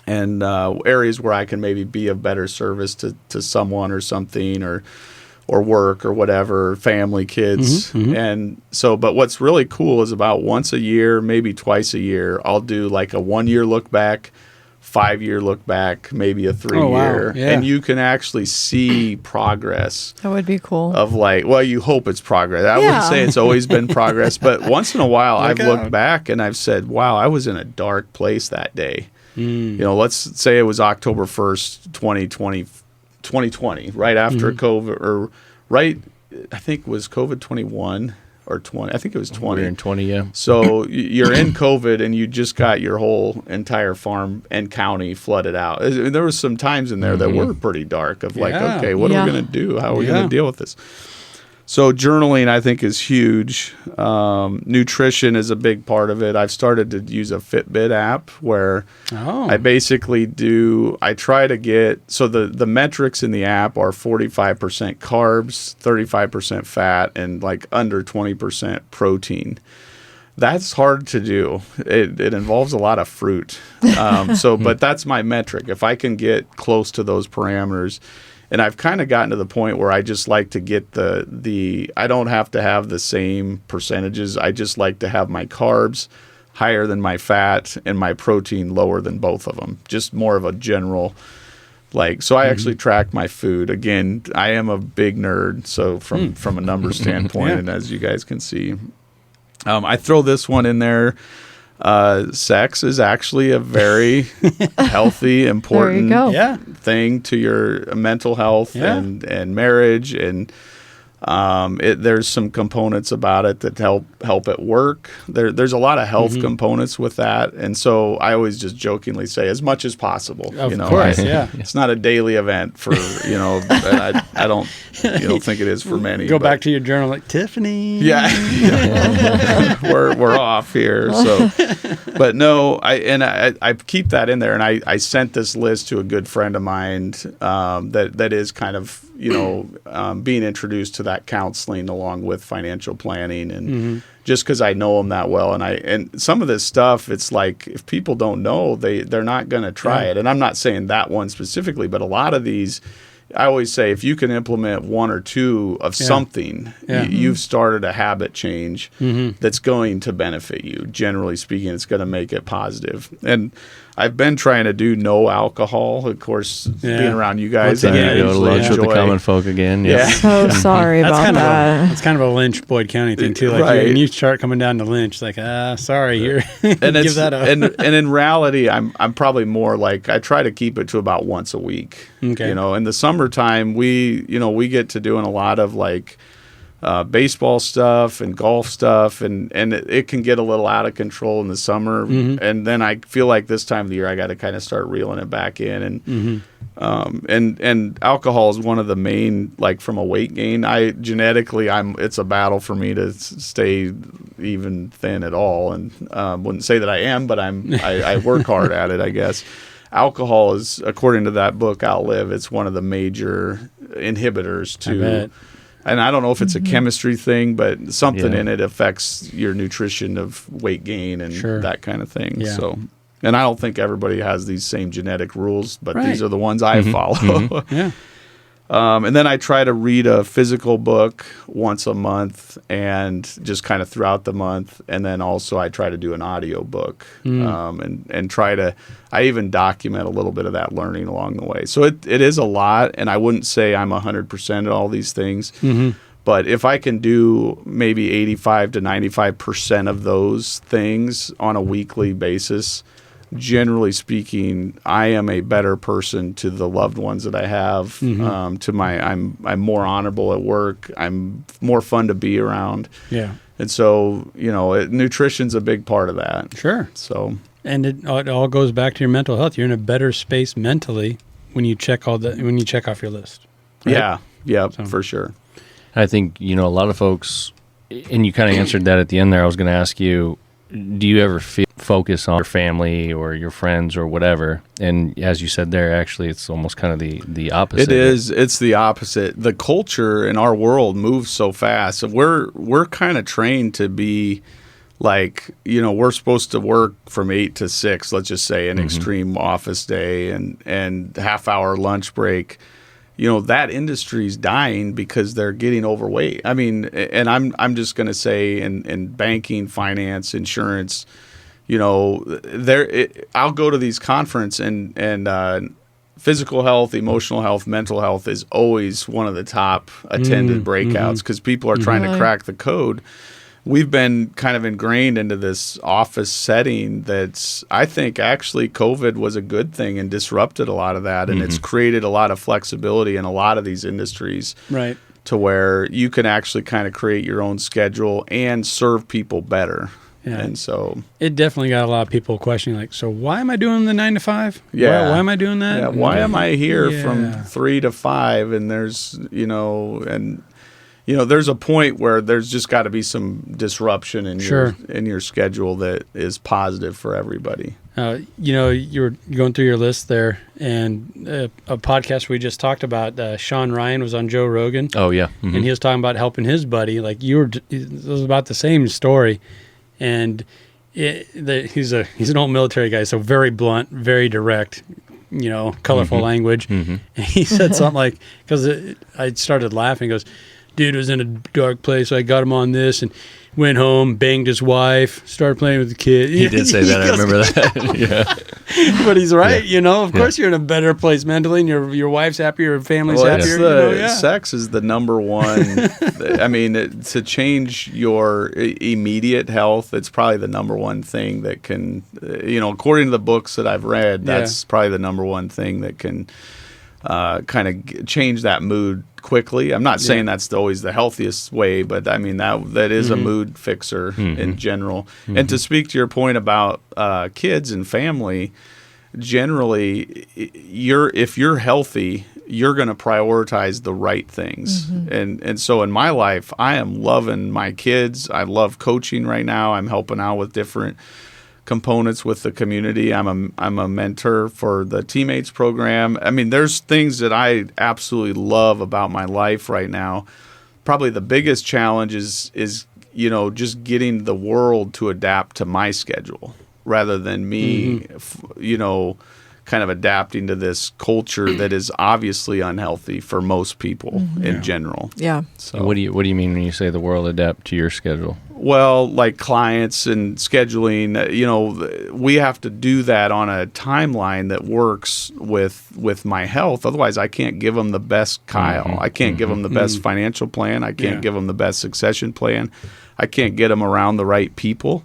and areas where I can maybe be of better service to someone or something, or or work or whatever, family, kids. And so, but what's really cool is about once a year, maybe twice a year, I'll do like a 1 year look back, 5 year look back, maybe a 3 year. Wow. Yeah. And you can actually see progress That would be cool. of like, well, you hope it's progress. I Yeah. wouldn't say it's always been progress, but once in a while I've Look looked out. back and I've said, wow, I was in a dark place that day. You know, let's say it was October 1st, 2020, right after COVID, or right, I think was COVID 21 or 20. I think it was 20. We're in 20, yeah. So you're in COVID and you just got your whole entire farm and county flooded out. There was some times in there that were pretty dark of like, Yeah. okay, what are we Yeah. going to do? How are we Yeah. going to deal with this? So journaling, I think, is huge. Nutrition is a big part of it. I've started to use a Fitbit app where I basically I try to get, so the metrics in the app are 45% carbs, 35% fat, and like under 20% protein. That's hard to do. It involves a lot of fruit. But that's my metric. If I can get close to those parameters, and I've kind of gotten to the point where I just like to get I don't have to have the same percentages. I just like to have my carbs higher than my fat and my protein lower than both of them. Just more of a general, like, so I actually track my food. Again, I am a big nerd. So from a number standpoint, Yeah. and as you guys can see, I throw this one in there. Sex is actually a very healthy, important go. Yeah. thing to your mental health Yeah. and marriage, and there's some components about it that help at work. There's a lot of health components with that, and so I always just jokingly say as much as possible. Of course, yeah. It's not a daily event for I don't think it is for many. Go but- back to your journal like, Tiffany. yeah, we're off here. So, but no, I keep that in there, and I sent this list to a good friend of mine that is kind of being introduced to that counseling along with financial planning, and just because I know them that well, and some of this stuff, it's like if people don't know, they're not going to try it, and I'm not saying that one specifically, but a lot of these. I always say if you can implement one or two of something, you've started a habit change that's going to benefit you. Generally speaking, it's going to make it positive. And I've been trying to do no alcohol. Of course, being around you guys, Once again, I Go to usually lunch with the enjoy- common folk again. Yeah. So sorry That's about kind that. of that's kind of a Lynch Boyd County thing too. Like Right. when you start coming down to Lynch, like sorry, here, And give that up. and in reality, I'm probably more like I try to keep it to about once a week. Okay. In the summertime, we get to doing a lot of like baseball stuff and golf stuff, and it can get a little out of control in the summer. And then I feel like this time of the year, I got to kind of start reeling it back in. And alcohol is one of the main, like from a weight gain. It's a battle for me to stay even thin at all. And wouldn't say that I am, but I work hard at it, I guess. Alcohol is, according to that book, Outlive, it's one of the major inhibitors I bet. and I don't know if it's a chemistry thing, but something Yeah. in it affects your nutrition of weight gain and Sure. that kind of thing. Yeah. So, and I don't think everybody has these same genetic rules, but Right. these are the ones I follow. Yeah. And then I try to read a physical book once a month and just kind of throughout the month. And then also I try to do an audio book and I even document a little bit of that learning along the way. So it is a lot. And I wouldn't say I'm 100% at all these things. But if I can do maybe 85 to 95% of those things on a weekly basis, generally speaking, I am a better person to the loved ones that I have. I'm more honorable at work. I'm more fun to be around. Yeah. And so, nutrition's a big part of that. Sure. So, And it all goes back to your mental health. You're in a better space mentally when you check off your list. Right? yeah, for sure. I think, a lot of folks, and you kind of answered that at the end there. I was going to ask you, do you ever focus on your family or your friends or whatever? And as you said there, actually, it's almost kind of the opposite. It is. It's the opposite. The culture in our world moves so fast. So we're kind of trained to be like, we're supposed to work from 8 to 6, let's just say an extreme office day and half-hour lunch break. that industry's dying because they're getting overweight. I mean, and I'm just going to say in banking, finance, insurance, I'll go to these conferences and physical health, emotional health, mental health is always one of the top attended breakouts because people are trying to crack the code. We've been kind of ingrained into this office setting that's, I think, actually COVID was a good thing and disrupted a lot of that. And it's created a lot of flexibility in a lot of these industries. Right. To where you can actually kind of create your own schedule and serve people better. Yeah. And so it definitely got a lot of people questioning, like, so why am I doing the 9 to 5? Yeah. Why am I doing that? Yeah. Why am I here from 3 to 5? And there's, there's a point where there's just got to be some disruption in your schedule that is positive for everybody. You were going through your list there, and a podcast we just talked about, Sean Ryan was on Joe Rogan. Oh, yeah. And he was talking about helping his buddy. Like it was about the same story. And he's an old military guy, so very blunt, very direct, colorful language. And he said something like, because I started laughing, he goes, dude was in a dark place, so I got him on this and went home, banged his wife, started playing with the kid. He did say that. I remember that. Yeah. But he's right. Of course you're in a better place mentally, and your wife's happier, your family's happier. Sex is the number one. I mean, to change your immediate health, it's probably the number one thing that can, according to the books that I've read, that's probably the number one thing that can kind of change that mood quickly. I'm not saying that's always the healthiest way, but I mean that is a mood fixer in general. And to speak to your point about kids and family, generally, if you're healthy, you're going to prioritize the right things. And so in my life, I am loving my kids. I love coaching right now. I'm helping out with different components with the community. I'm a mentor for the teammates program. I mean, there's things that I absolutely love about my life right now. Probably the biggest challenge is just getting the world to adapt to my schedule rather than me, kind of adapting to this culture that is obviously unhealthy for most people in general. Yeah. So what do you mean when you say the world adapt to your schedule? Well, like clients and scheduling, we have to do that on a timeline that works with my health. Otherwise, I can't give them the best Kyle. I can't give them the best financial plan. I can't give them the best succession plan. I can't get them around the right people.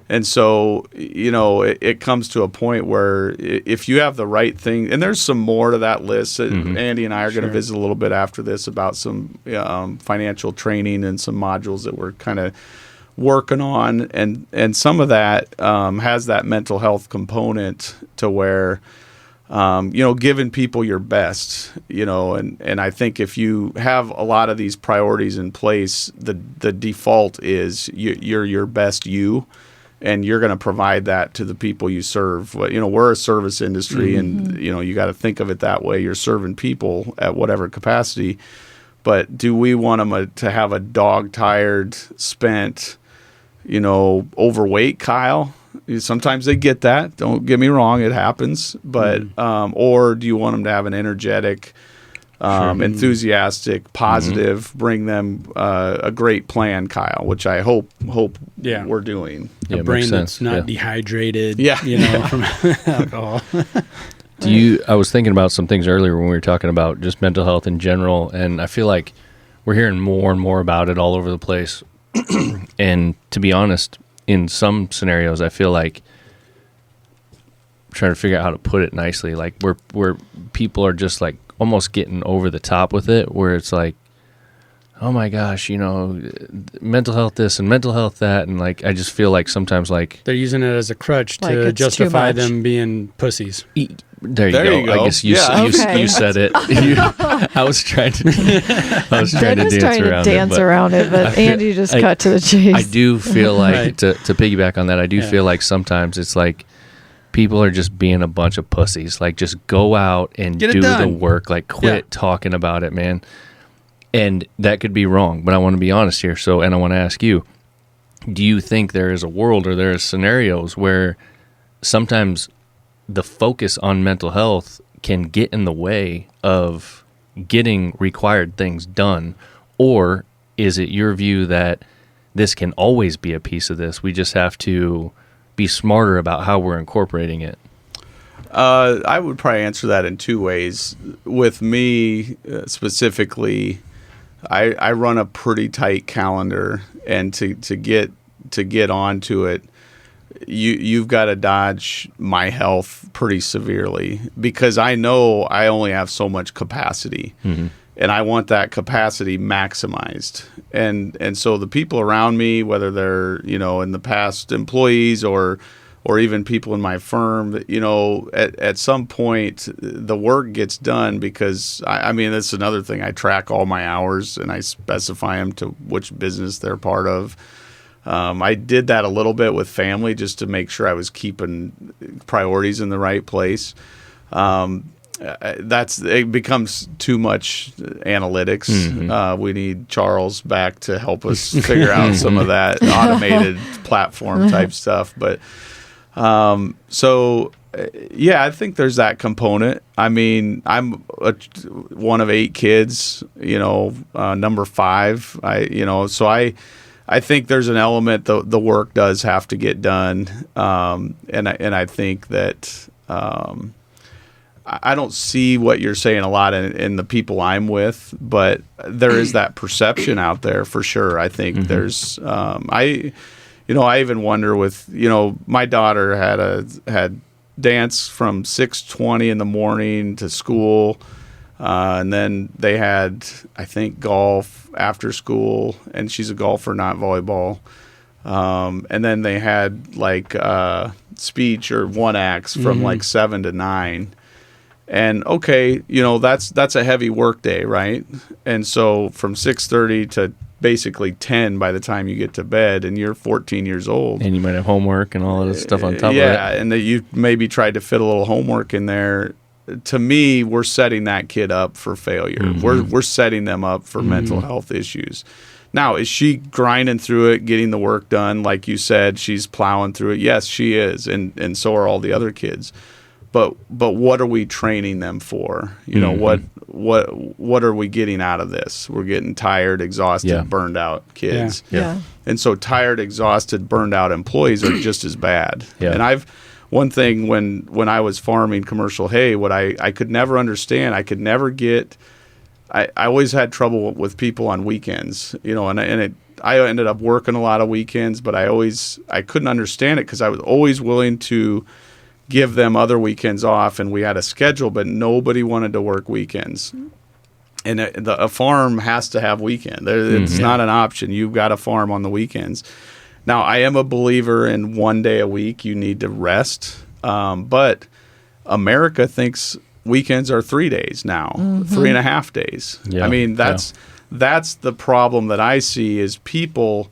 And so, it comes to a point where if you have the right thing, and there's some more to that list that Andy and I are going to visit a little bit after this about some financial training and some modules that we're kind of working on. And some of that has that mental health component to where, giving people your best, and I think if you have a lot of these priorities in place, the default is you're your best you. And you're going to provide that to the people you serve. We're a service industry, and you got to think of it that way. You're serving people at whatever capacity. But do we want them to have a dog-tired, spent, overweight Kyle? Sometimes they get that. Don't get me wrong; it happens. But or do you want them to have an energetic, enthusiastic, positive, bring them a great plan, Kyle, which I hope we're doing. A brain that's not dehydrated, from alcohol. I was thinking about some things earlier when we were talking about just mental health in general, and I feel like we're hearing more and more about it all over the place. And to be honest, in some scenarios, I feel like I'm trying to figure out how to put it nicely, like where people are just like almost getting over the top with it, where it's like, oh my gosh, mental health this and mental health that, and like I just feel like sometimes like they're using it as a crutch to justify them being pussies. There you go. I guess you said it. I was trying to dance around it, but Andy just cut to the chase. I do feel like to piggyback on that, I do feel like sometimes it's like people are just being a bunch of pussies. Like, just go out and do the work. Like, quit talking about it, man. And that could be wrong, but I want to be honest here. And I want to ask you, do you think there is a world or there are scenarios where sometimes the focus on mental health can get in the way of getting required things done? Or is it your view that this can always be a piece of this? We just have to be smarter about how we're incorporating it. I would probably answer that in two ways. With me specifically, I run a pretty tight calendar, and to get onto it, you've got to dodge my health pretty severely, because I know I only have so much capacity, and I want that capacity maximized. And so the people around me, whether they're in the past employees or even people in my firm, at some point the work gets done, because I mean, that's another thing. I track all my hours and I specify them to which business they're part of. I did that a little bit with family just to make sure I was keeping priorities in the right place. It becomes too much analytics. We need Charles back to help us figure out some of that automated platform type stuff. But I think there's that component. I mean, I'm one of 8 kids, number 5, I think there's an element the work does have to get done. And I think that, I don't see what you're saying a lot in the people I'm with, but there is that perception out there for sure. I think there's, I even wonder with, my daughter had dance from 6:20 in the morning to school. And then they had, I think, golf after school, and she's a golfer, not volleyball. And then they had like speech or one acts from like 7 to 9. And okay, that's a heavy work day, right? And so from 6:30 to basically 10 by the time you get to bed, and you're 14 years old. And you might have homework and all of this stuff on top of it. Yeah, and that you maybe tried to fit a little homework in there. To me, we're setting that kid up for failure. We're setting them up for mental health issues. Now, is she grinding through it, getting the work done? Like you said, she's plowing through it. Yes, she is, and so are all the other kids. But what are we training them for? What are we getting out of this? We're getting tired, exhausted, burned out kids. Yeah. And so tired, exhausted, burned out employees are just as bad. Yeah. And one thing when I was farming commercial hay, what I could never understand, I always had trouble with people on weekends, I ended up working a lot of weekends, but I couldn't understand it, because I was always willing to give them other weekends off, and we had a schedule, but nobody wanted to work weekends. And a farm has to have weekend. It's not an option. You've got to farm on the weekends. Now, I am a believer in 1 day a week you need to rest, but America thinks weekends are 3 days now, 3.5 days. Yeah. I mean, that's the problem that I see, is people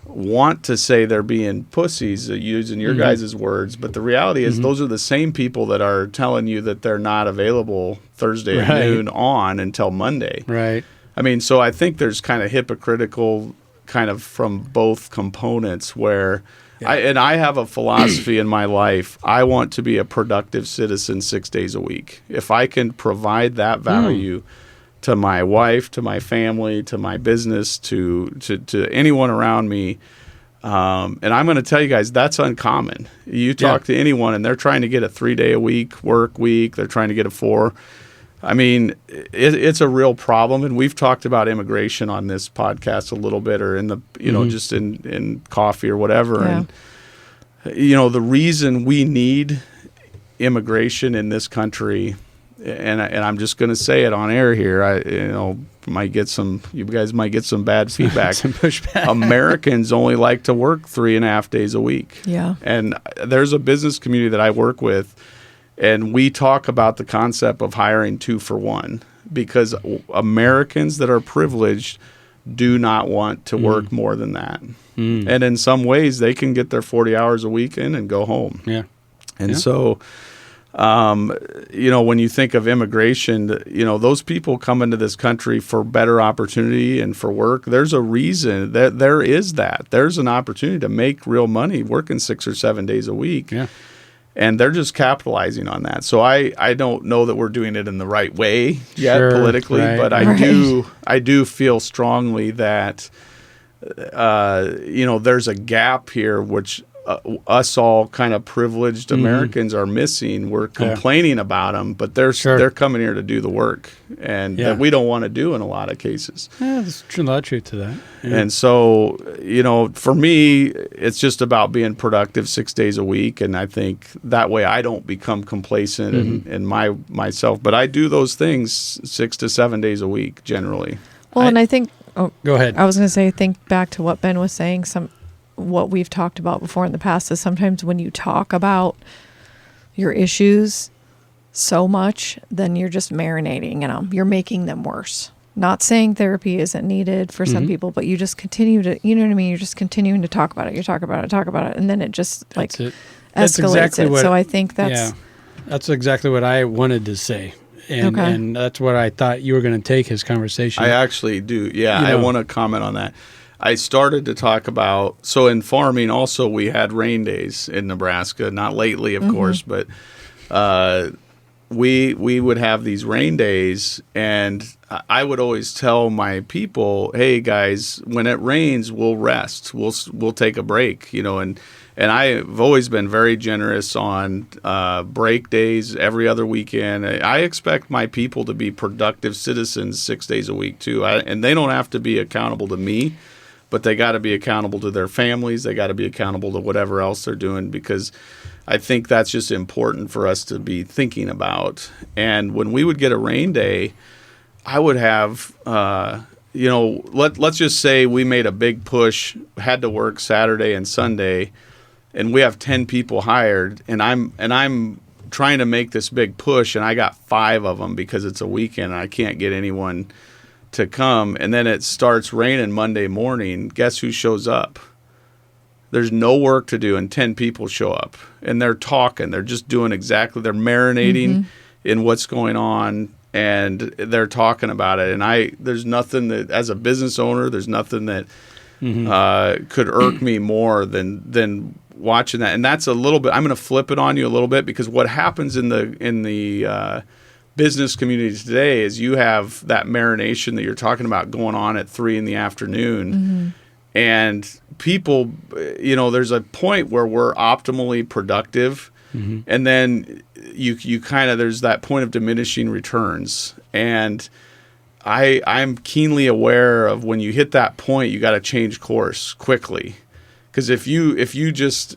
want to say they're being pussies, using your guys' words, but the reality is those are the same people that are telling you that they're not available Thursday at noon on until Monday. Right. I mean, so I think there's kind of hypocritical kind of from both components where I have a philosophy in my life. I want to be a productive citizen 6 days a week. If I can provide that value to my wife, to my family, to my business, to anyone around me. And I'm going to tell you guys, that's uncommon. You talk to anyone and they're trying to get a 3 day a week work week. They're trying to get a 4. I mean, it's a real problem. And we've talked about immigration on this podcast a little bit, or in the, just in coffee or whatever. Yeah. And, the reason we need immigration in this country, and I'm just going to say it on air here. You guys might get some bad feedback. Some pushback. Americans only like to work 3.5 days a week. Yeah. And there's a business community that I work with, and we talk about the concept of hiring 2 for 1, because Americans that are privileged do not want to work more than that. And in some ways, they can get their 40 hours a week in and go home. Yeah. And so, when you think of immigration, those people come into this country for better opportunity and for work. There's a reason that there's an opportunity to make real money working 6 or 7 days a week. Yeah. And they're just capitalizing on that. So I don't know that we're doing it in the right way yet politically, right. but I do feel strongly that there's a gap here which us all kind of privileged Americans are missing. We're complaining about them, but they're coming here to do the work, and that we don't want to do in a lot of cases. Yeah, there's a lot of truth to that. Yeah. And so, for me, it's just about being productive 6 days a week, and I think that way I don't become complacent in myself. But I do those things 6 to 7 days a week generally. Well, and I think. Oh, go ahead. I was going to say, think back to what Ben was saying. What we've talked about before in the past is sometimes when you talk about your issues so much, then you're just marinating in them. You're making them worse. Not saying therapy isn't needed for some people, but you just continue to, you know what I mean? You're just continuing to talk about it. You talk about it, and then it just escalates exactly it. So I think that's that's exactly what I wanted to say. And that's what I thought you were going to take his conversation. I actually do. Yeah, I want to comment on that. I started to talk about, so in farming also we had rain days in Nebraska, not lately of course, but we would have these rain days, and I would always tell my people, hey guys, when it rains, we'll rest, we'll take a break, and I've always been very generous on break days every other weekend. I expect my people to be productive citizens 6 days a week too, and they don't have to be accountable to me, but they got to be accountable to their families. They got to be accountable to whatever else they're doing, because I think that's just important for us to be thinking about. And when we would get a rain day, I would have, let's just say we made a big push, had to work Saturday and Sunday, and we have 10 people hired, and I'm trying to make this big push, and I got 5 of them because it's a weekend and I can't get anyone to come, and then it starts raining Monday morning. Guess who shows up? There's no work to do, and 10 people show up, and they're talking. They're just doing they're marinating in what's going on, and they're talking about it. And there's nothing that, as a business owner, there's nothing that could irk me more than watching that. And that's a little bit, I'm going to flip it on you a little bit, because what happens in the business community today is you have that marination that you're talking about going on at 3 p.m. And people, there's a point where we're optimally productive, and then you kind of, there's that point of diminishing returns. And I'm keenly aware of when you hit that point, you got to change course quickly. Because if you just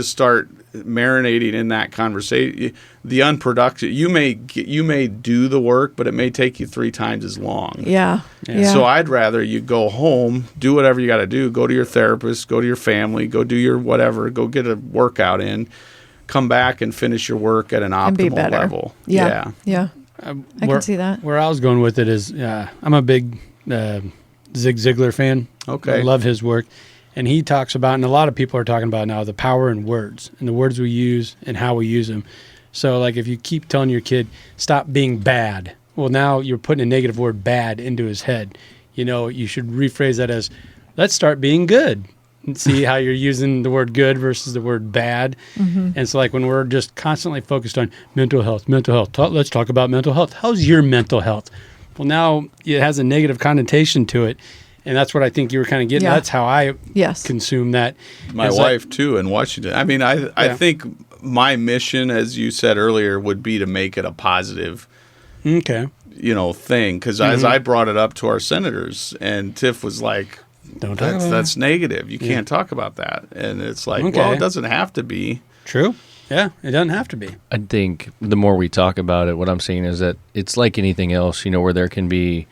start marinating in that conversation, the unproductive, you may do the work, but it may take you 3 times as long. Yeah. So I'd rather you go home, do whatever you got to do, go to your therapist, go to your family, go do your whatever, go get a workout in, come back and finish your work at an optimal level. Yeah. I can see that. Where I was going with it is, I'm a big Zig Ziglar fan. Okay. I love his work. And he talks about, and a lot of people are talking about now, the power in words and the words we use and how we use them. So, like, if you keep telling your kid, stop being bad, well, now you're putting a negative word bad into his head. You should rephrase that as, let's start being good. And see how you're using the word good versus the word bad. And so, like, when we're just constantly focused on mental health, let's talk about mental health. How's your mental health? Well, now it has a negative connotation to it. And that's what I think you were kind of getting. That's how I consume that. My wife, too, in Washington. I mean, I think my mission, as you said earlier, would be to make it a positive thing. Because as I brought it up to our senators, and Tiff was like, that's negative. You can't talk about that. And it's like, well, it doesn't have to be. True. Yeah, it doesn't have to be. I think the more we talk about it, what I'm seeing is that it's like anything else, where there can be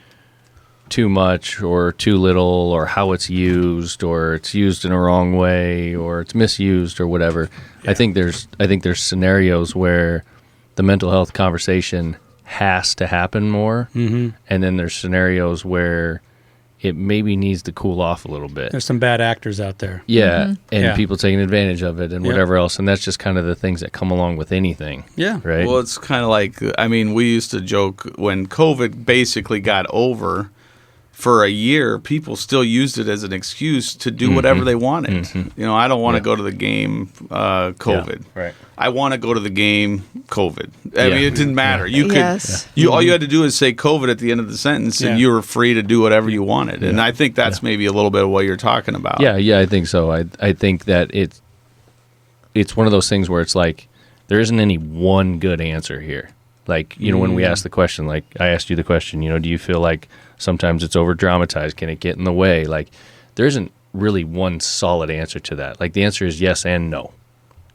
too much or too little, or how it's used, or it's used in a wrong way, or it's misused, or whatever. I think there's scenarios where the mental health conversation has to happen more, and then there's scenarios where it maybe needs to cool off a little bit. There's some bad actors out there. And people taking advantage of it and whatever else, and that's just kind of the things that come along with anything. Right? Well, it's kind of like, we used to joke when COVID basically got over, for a year, people still used it as an excuse to do whatever they wanted. You know, I don't want to go to the game, COVID. Yeah, right. I want to go to the game, COVID. I mean, it didn't matter. You could, Yes. all you had to do is say COVID at the end of the sentence, and you were free to do whatever you wanted. And I think that's maybe a little bit of what you're talking about. Yeah, I think so. I think that it's one of those things where it's like there isn't any one good answer here. Like, you know, when we ask the question, like I asked you the question, you know, do you feel like sometimes it's over dramatized? Can it get in the way? Like, there isn't really one solid answer to that. Like, the answer is yes and no.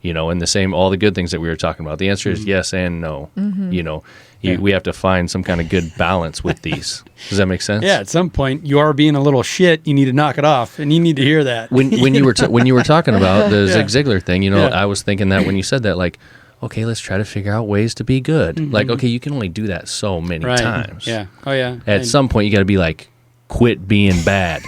You know, and the same, all the good things that we were talking about. The answer is yes and no. You know, we have to find some kind of good balance with these. Does that make sense? Yeah, at some point you are being a little shit. You need to knock it off, and you need to hear that. When you were talking about the Zig Ziglar thing, you know, I was thinking that when you said that, like, okay, let's try to figure out ways to be good. Like, okay, you can only do that so many times. Yeah. Oh yeah. At some point, you got to be like, quit being bad.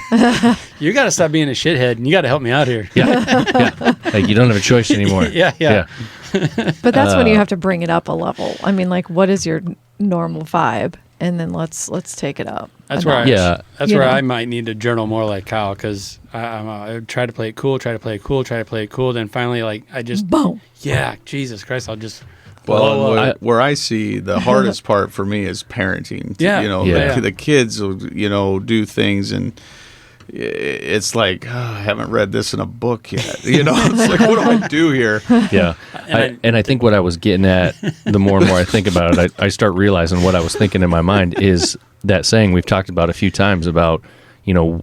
You got to stop being a shithead, and you got to help me out here. Yeah. Like, you don't have a choice anymore. Yeah. But that's when you have to bring it up a level. I mean, like, what is your normal vibe? And then let's take it up. That's a where notch. That's where I might need to journal more like Kyle, because I try to play it cool, then finally, like, I just Boom. Yeah, Jesus Christ, I'll just. Well, where I see the hardest part for me is parenting. Yeah. You know, the kids will, you know, do things, and it's like, I haven't read this in a book yet. You know, it's like, what do I do here? Yeah. And I think what I was getting at, the more and more I think about it, I start realizing what I was thinking in my mind is that saying we've talked about a few times about, you know,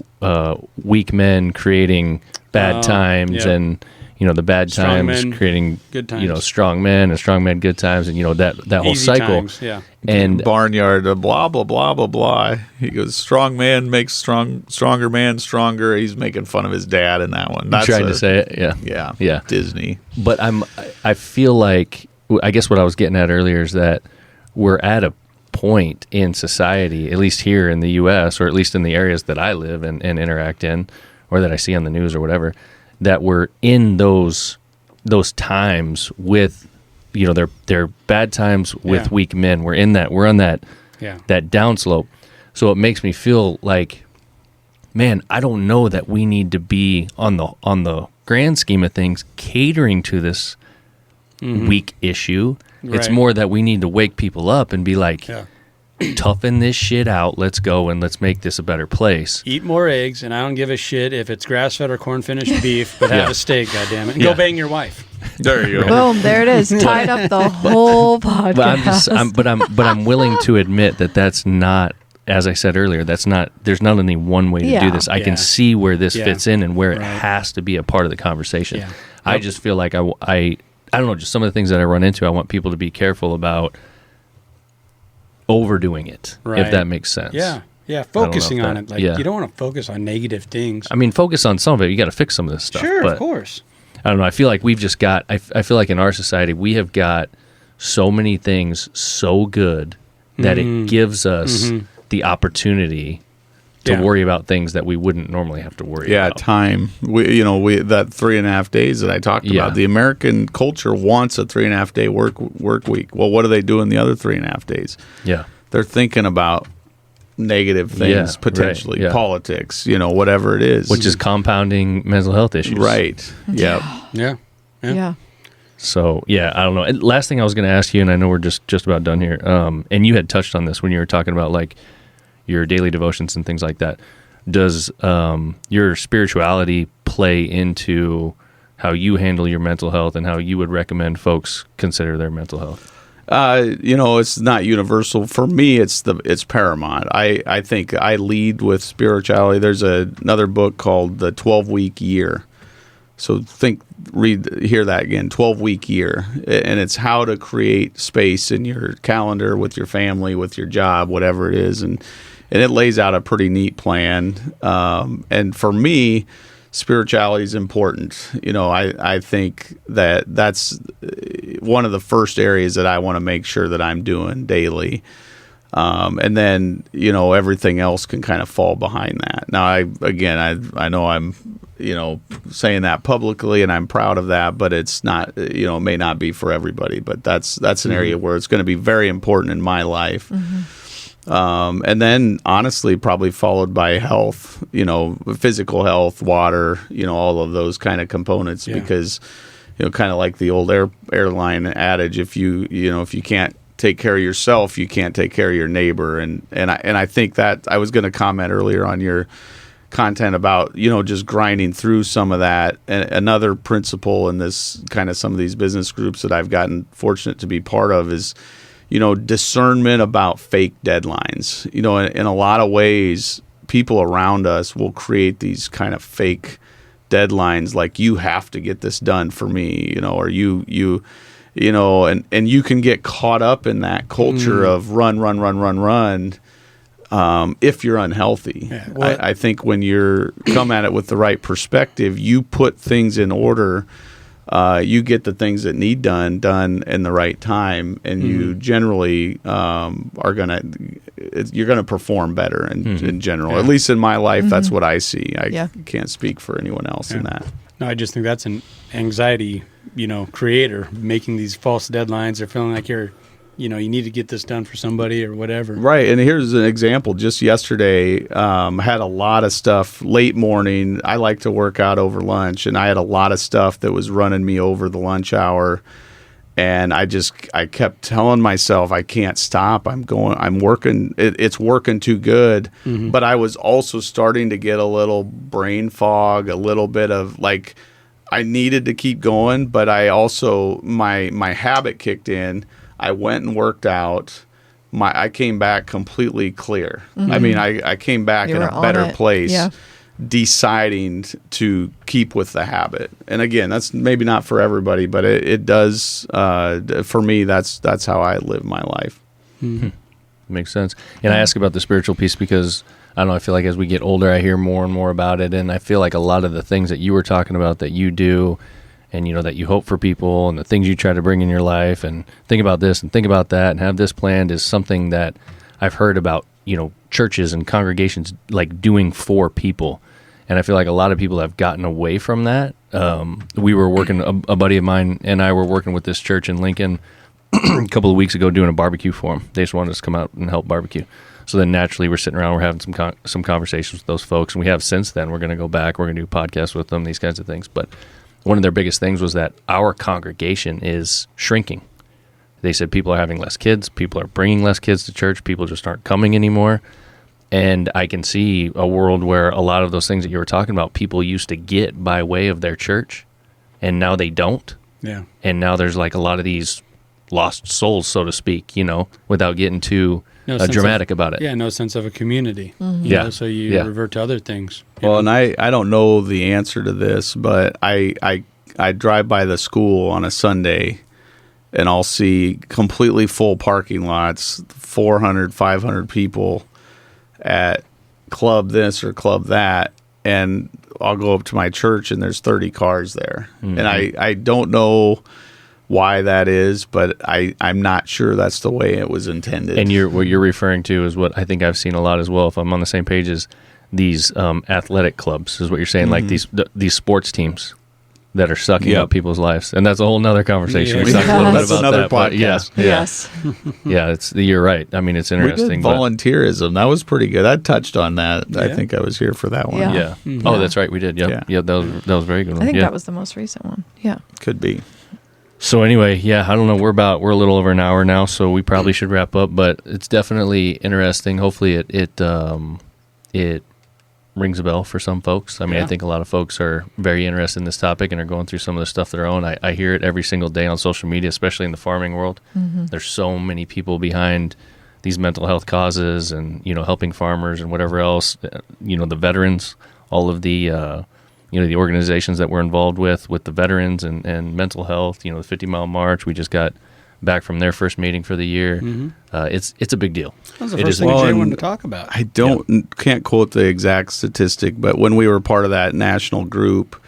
weak men creating bad times and, you know, the bad Strong times men, creating good times. You know, strong men and strong men good times, and you know that whole Easy cycle. times, yeah. And Barnyard, blah blah blah blah blah. He goes, strong man makes stronger man stronger. He's making fun of his dad in that one. That's trying to say it, yeah, Disney. But I feel like, I guess what I was getting at earlier is that we're at a point in society, at least here in the U.S., or at least in the areas that I live and interact in, or that I see on the news or whatever, that we're in those times with, you know, they're bad times with weak men. We're on that downslope. So it makes me feel like, man, I don't know that we need to be on the grand scheme of things catering to this weak issue. Right. It's more that we need to wake people up and be like, toughen this shit out. Let's go and let's make this a better place. Eat more eggs, and I don't give a shit if it's grass-fed or corn-finished beef, but have a steak, goddammit. And go bang your wife. There you go. Boom, there it is. Tied up the whole podcast. But I'm willing to admit that that's not, as I said earlier, there's not any one way to do this. I can see where this fits in and where it has to be a part of the conversation. Yeah. I just feel like I don't know, just some of the things that I run into, I want people to be careful about overdoing it, if that makes sense. Yeah, focusing on it. Like, you don't want to focus on negative things. I mean, focus on some of it. You got to fix some of this stuff. Sure, but of course. I don't know. I feel like we've just got, I feel like in our society, we have got so many things so good that it gives us the opportunity to worry about things that we wouldn't normally have to worry about. Time. We that 3.5 days that I talked about. The American culture wants a 3.5 day work week. Well, what do they do in the other 3.5 days? Yeah. They're thinking about negative things, potentially politics, whatever it is, which is compounding mental health issues. Right. Yeah. So, I don't know. And last thing I was going to ask you, and I know we're just about done here, and you had touched on this when you were talking about like your daily devotions and things like that. Does your spirituality play into how you handle your mental health and how you would recommend folks consider their mental health? It's not universal. For me, it's paramount. I think I lead with spirituality. There's another book called The 12-Week Year. So hear that again, 12-week year. And it's how to create space in your calendar with your family, with your job, whatever it is. And it lays out a pretty neat plan. And for me, spirituality is important. I think that's one of the first areas that I want to make sure that I'm doing daily. And then, everything else can kind of fall behind that. Now, I know I'm, saying that publicly and I'm proud of that, but it's not, it may not be for everybody, but that's an area where it's going to be very important in my life. And then honestly, probably followed by health, physical health, water, all of those kind of components, because, kind of like the old airline adage, if you can't take care of yourself, you can't take care of your neighbor. And I think that I was going to comment earlier on your content about, just grinding through some of that. And another principle in this kind of some of these business groups that I've gotten fortunate to be part of is, discernment about fake deadlines. In a lot of ways, people around us will create these kind of fake deadlines, like you have to get this done for me, or and you can get caught up in that culture of run. If you're unhealthy. Yeah, well, I think when you're come at it with the right perspective, you put things in order. You get the things that need done in the right time, and you generally you're gonna perform better in general. At least in my life, that's what I see. I can't speak for anyone else in that. No, I just think that's an anxiety, creator, making these false deadlines or feeling like you're, you need to get this done for somebody or whatever. Right. And here's an example. Just yesterday, had a lot of stuff late morning. I like to work out over lunch, and I had a lot of stuff that was running me over the lunch hour. And I kept telling myself, I can't stop. I'm working. It's working too good. Mm-hmm. But I was also starting to get a little brain fog, a little bit of like, I needed to keep going, but I also, my habit kicked in. I went and worked out. I came back completely clear. Mm-hmm. I mean, I came back in a better place, deciding to keep with the habit. And again, that's maybe not for everybody, but it does. For me, that's how I live my life. Mm-hmm. Makes sense. And I ask about the spiritual piece because I don't know. I feel like as we get older, I hear more and more about it, and I feel like a lot of the things that you were talking about that you do. And, that you hope for people and the things you try to bring in your life and think about this and think about that and have this planned is something that I've heard about, churches and congregations like doing for people. And I feel like a lot of people have gotten away from that. We were working, a buddy of mine and I were working with this church in Lincoln a couple of weeks ago doing a barbecue for them. They just wanted us to come out and help barbecue. So then naturally we're sitting around, we're having some conversations with those folks. And we have since then. We're going to go back, we're going to do podcasts with them, these kinds of things. But one of their biggest things was that our congregation is shrinking. They said people are having less kids, people are bringing less kids to church, people just aren't coming anymore. And I can see a world where a lot of those things that you were talking about, people used to get by way of their church, and now they don't. Yeah. And now there's like a lot of these lost souls, so to speak, without getting too dramatic about it. Yeah, no sense of a community. Mm-hmm. You know, so you revert to other things. Well, and I don't know the answer to this, but I drive by the school on a Sunday, and I'll see completely full parking lots, 400, 500 people at club this or club that, and I'll go up to my church, and there's 30 cars there. Mm-hmm. And I don't know why that is, but I'm not sure that's the way it was intended. And what you're referring to is what I think I've seen a lot as well, if I'm on the same page, is these athletic clubs, is what you're saying, like these sports teams that are sucking up people's lives. And that's a whole nother conversation. Yeah. We talked a little bit about another that. Podcast. Yes. Yeah, you're right. I mean, it's interesting. We did volunteerism. That was pretty good. I touched on that. Yeah. I think I was here for that one. Yeah. Mm-hmm. Oh, that's right. We did. Yep. Yeah. That was a very good one. I think that was the most recent one. Yeah. Could be. So anyway, I don't know. We're a little over an hour now, so we probably should wrap up. But it's definitely interesting. Hopefully, it rings a bell for some folks. I mean, I think a lot of folks are very interested in this topic and are going through some of the stuff their own. I hear it every single day on social media, especially in the farming world. Mm-hmm. There's so many people behind these mental health causes, and helping farmers and whatever else. The veterans, all of the the organizations that we're involved with the veterans and mental health, the 50 Mile March, we just got back from their first meeting for the year. Mm-hmm. It's a big deal. That was the first thing Jay wanted to talk about. I can't quote the exact statistic, but when we were part of that national group,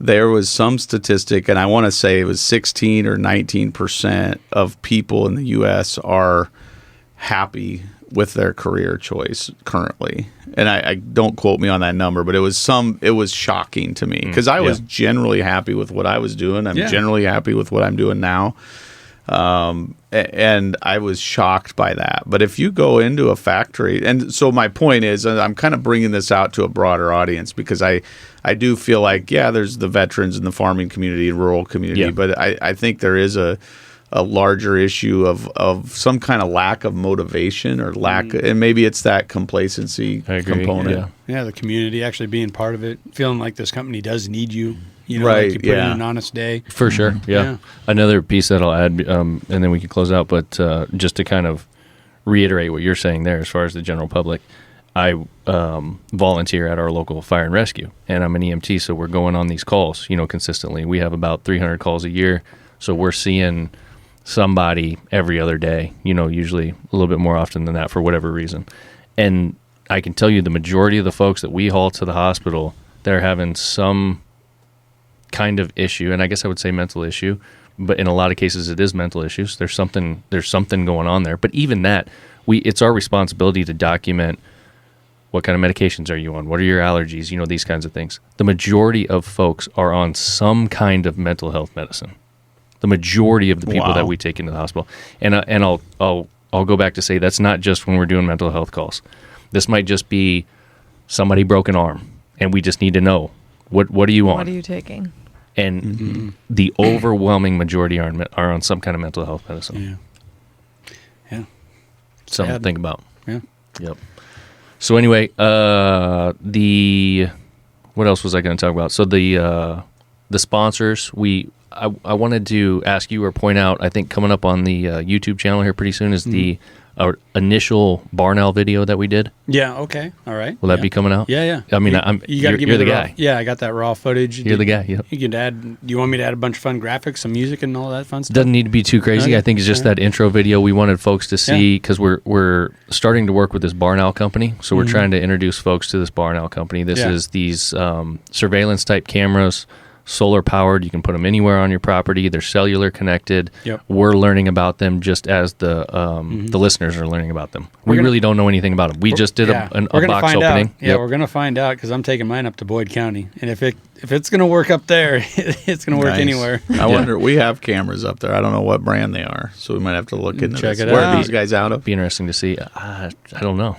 there was some statistic, and I want to say it was 16 or 19% of people in the U.S. are happy with their career choice currently. And I don't quote me on that number, but it was shocking to me because I was generally happy with what I was doing. I'm generally happy with what I'm doing now. And I was shocked by that. But if you go into a factory, and so my point is, and I'm kind of bringing this out to a broader audience because I do feel like, yeah, there's the veterans in the farming community and rural community, but I think there is a larger issue of some kind of lack of motivation or lack, and maybe it's that complacency component. Yeah, the community actually being part of it, feeling like this company does need you. You know, right, like you put in an honest day. For sure, yeah. Another piece that I'll add, and then we can close out, but just to kind of reiterate what you're saying there as far as the general public, I volunteer at our local fire and rescue, and I'm an EMT, so we're going on these calls, consistently. We have about 300 calls a year, so we're seeing somebody every other day, usually a little bit more often than that for whatever reason. And I can tell you the majority of the folks that we haul to the hospital, they're having some kind of issue, and I guess I would say mental issue, but in a lot of cases it is mental issues. There's something going on there. But even that, it's our responsibility to document what kind of medications are you on, what are your allergies, these kinds of things. The majority of folks are on some kind of mental health medicine. The majority of the people that we take into the hospital, and I'll go back to say that's not just when we're doing mental health calls. This might just be somebody broke an arm, and we just need to know what are you on? What are you taking? And the overwhelming majority are on some kind of mental health medicine. Yeah. Something to think about. Yeah. Yep. So anyway, what else was I going to talk about? So the sponsors, I wanted to ask you or point out, I think coming up on the YouTube channel here pretty soon is the initial barn owl video that we did. Yeah, okay. All right. Will that be coming out? Yeah. I mean, you got to give me the the guy. Raw, yeah, I got that raw footage. You're the guy, yeah. You can add, do you want me to add a bunch of fun graphics, some music and all that fun stuff? Doesn't need to be too crazy. Okay. I think it's just that intro video we wanted folks to see because we're starting to work with this barn owl company. So we're trying to introduce folks to this barn owl company. This is these surveillance type cameras, solar powered. You can put them anywhere on your property. They're cellular connected. Yep. We're learning about them just as the listeners are learning about them. We really don't know anything about them. We just did a box opening. Yeah, we're going to find out because I'm taking mine up to Boyd County. And if it's going to work up there, it's going to work anywhere. I wonder, we have cameras up there. I don't know what brand they are, so we might have to look into Check this. it Where out. are these guys out of? Be interesting to see. I don't know.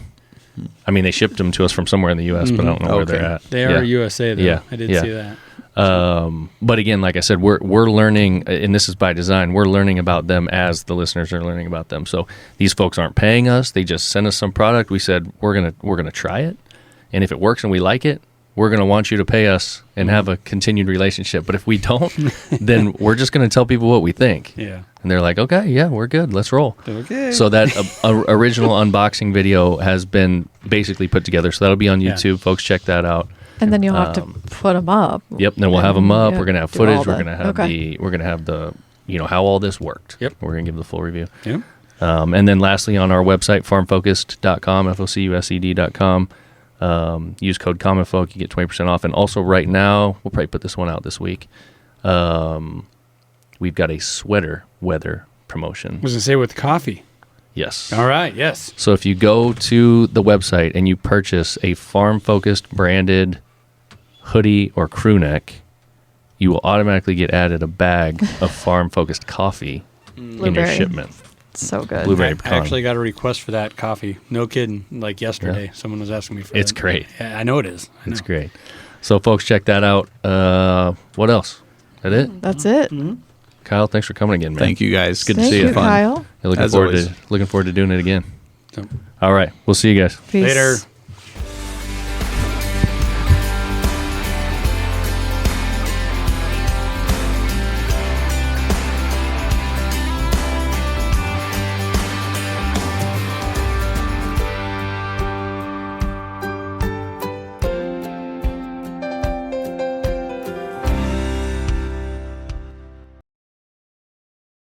I mean, they shipped them to us from somewhere in the U.S., but I don't know where they're at. They are USA, though. Yeah. I did see that. But again, like I said, we're learning, and this is by design, we're learning about them as the listeners are learning about them. So these folks aren't paying us. They just sent us some product. We said, we're going to try it. And if it works and we like it, we're going to want you to pay us and have a continued relationship. But if we don't, then we're just going to tell people what we think. Yeah. And they're like, okay, yeah, we're good. Let's roll. Okay. So that original unboxing video has been basically put together. So that'll be on YouTube. Yeah. Folks, check that out. And then you'll have to put them up. Yep. Then we'll have them up. Yeah, we're gonna have footage. We're gonna have the how all this worked. Yep. We're gonna give the full review. Yep. And then lastly, on our website, farmfocused.com, FOCUSED.com, use code CommonFolk, you get 20% off. And also right now, we'll probably put this one out this week. We've got a sweater weather promotion. I was gonna say with coffee. Yes. All right. Yes. So if you go to the website and you purchase a Farm Focused branded hoodie or crew neck, you will automatically get added a bag of Farm Focused coffee in your shipment. So good. Blueberry I pecan. actually got a request for that coffee. No kidding. Like yesterday, someone was asking me for it. It's great. Yeah, I know it is. It's great. So folks, check that out. What else? That it? That's it. Mm-hmm. Kyle, thanks for coming again, man. Thank you, guys. Good to Thank see you, you. Kyle. Looking forward to doing it again. All right. We'll see you guys. Peace. Later.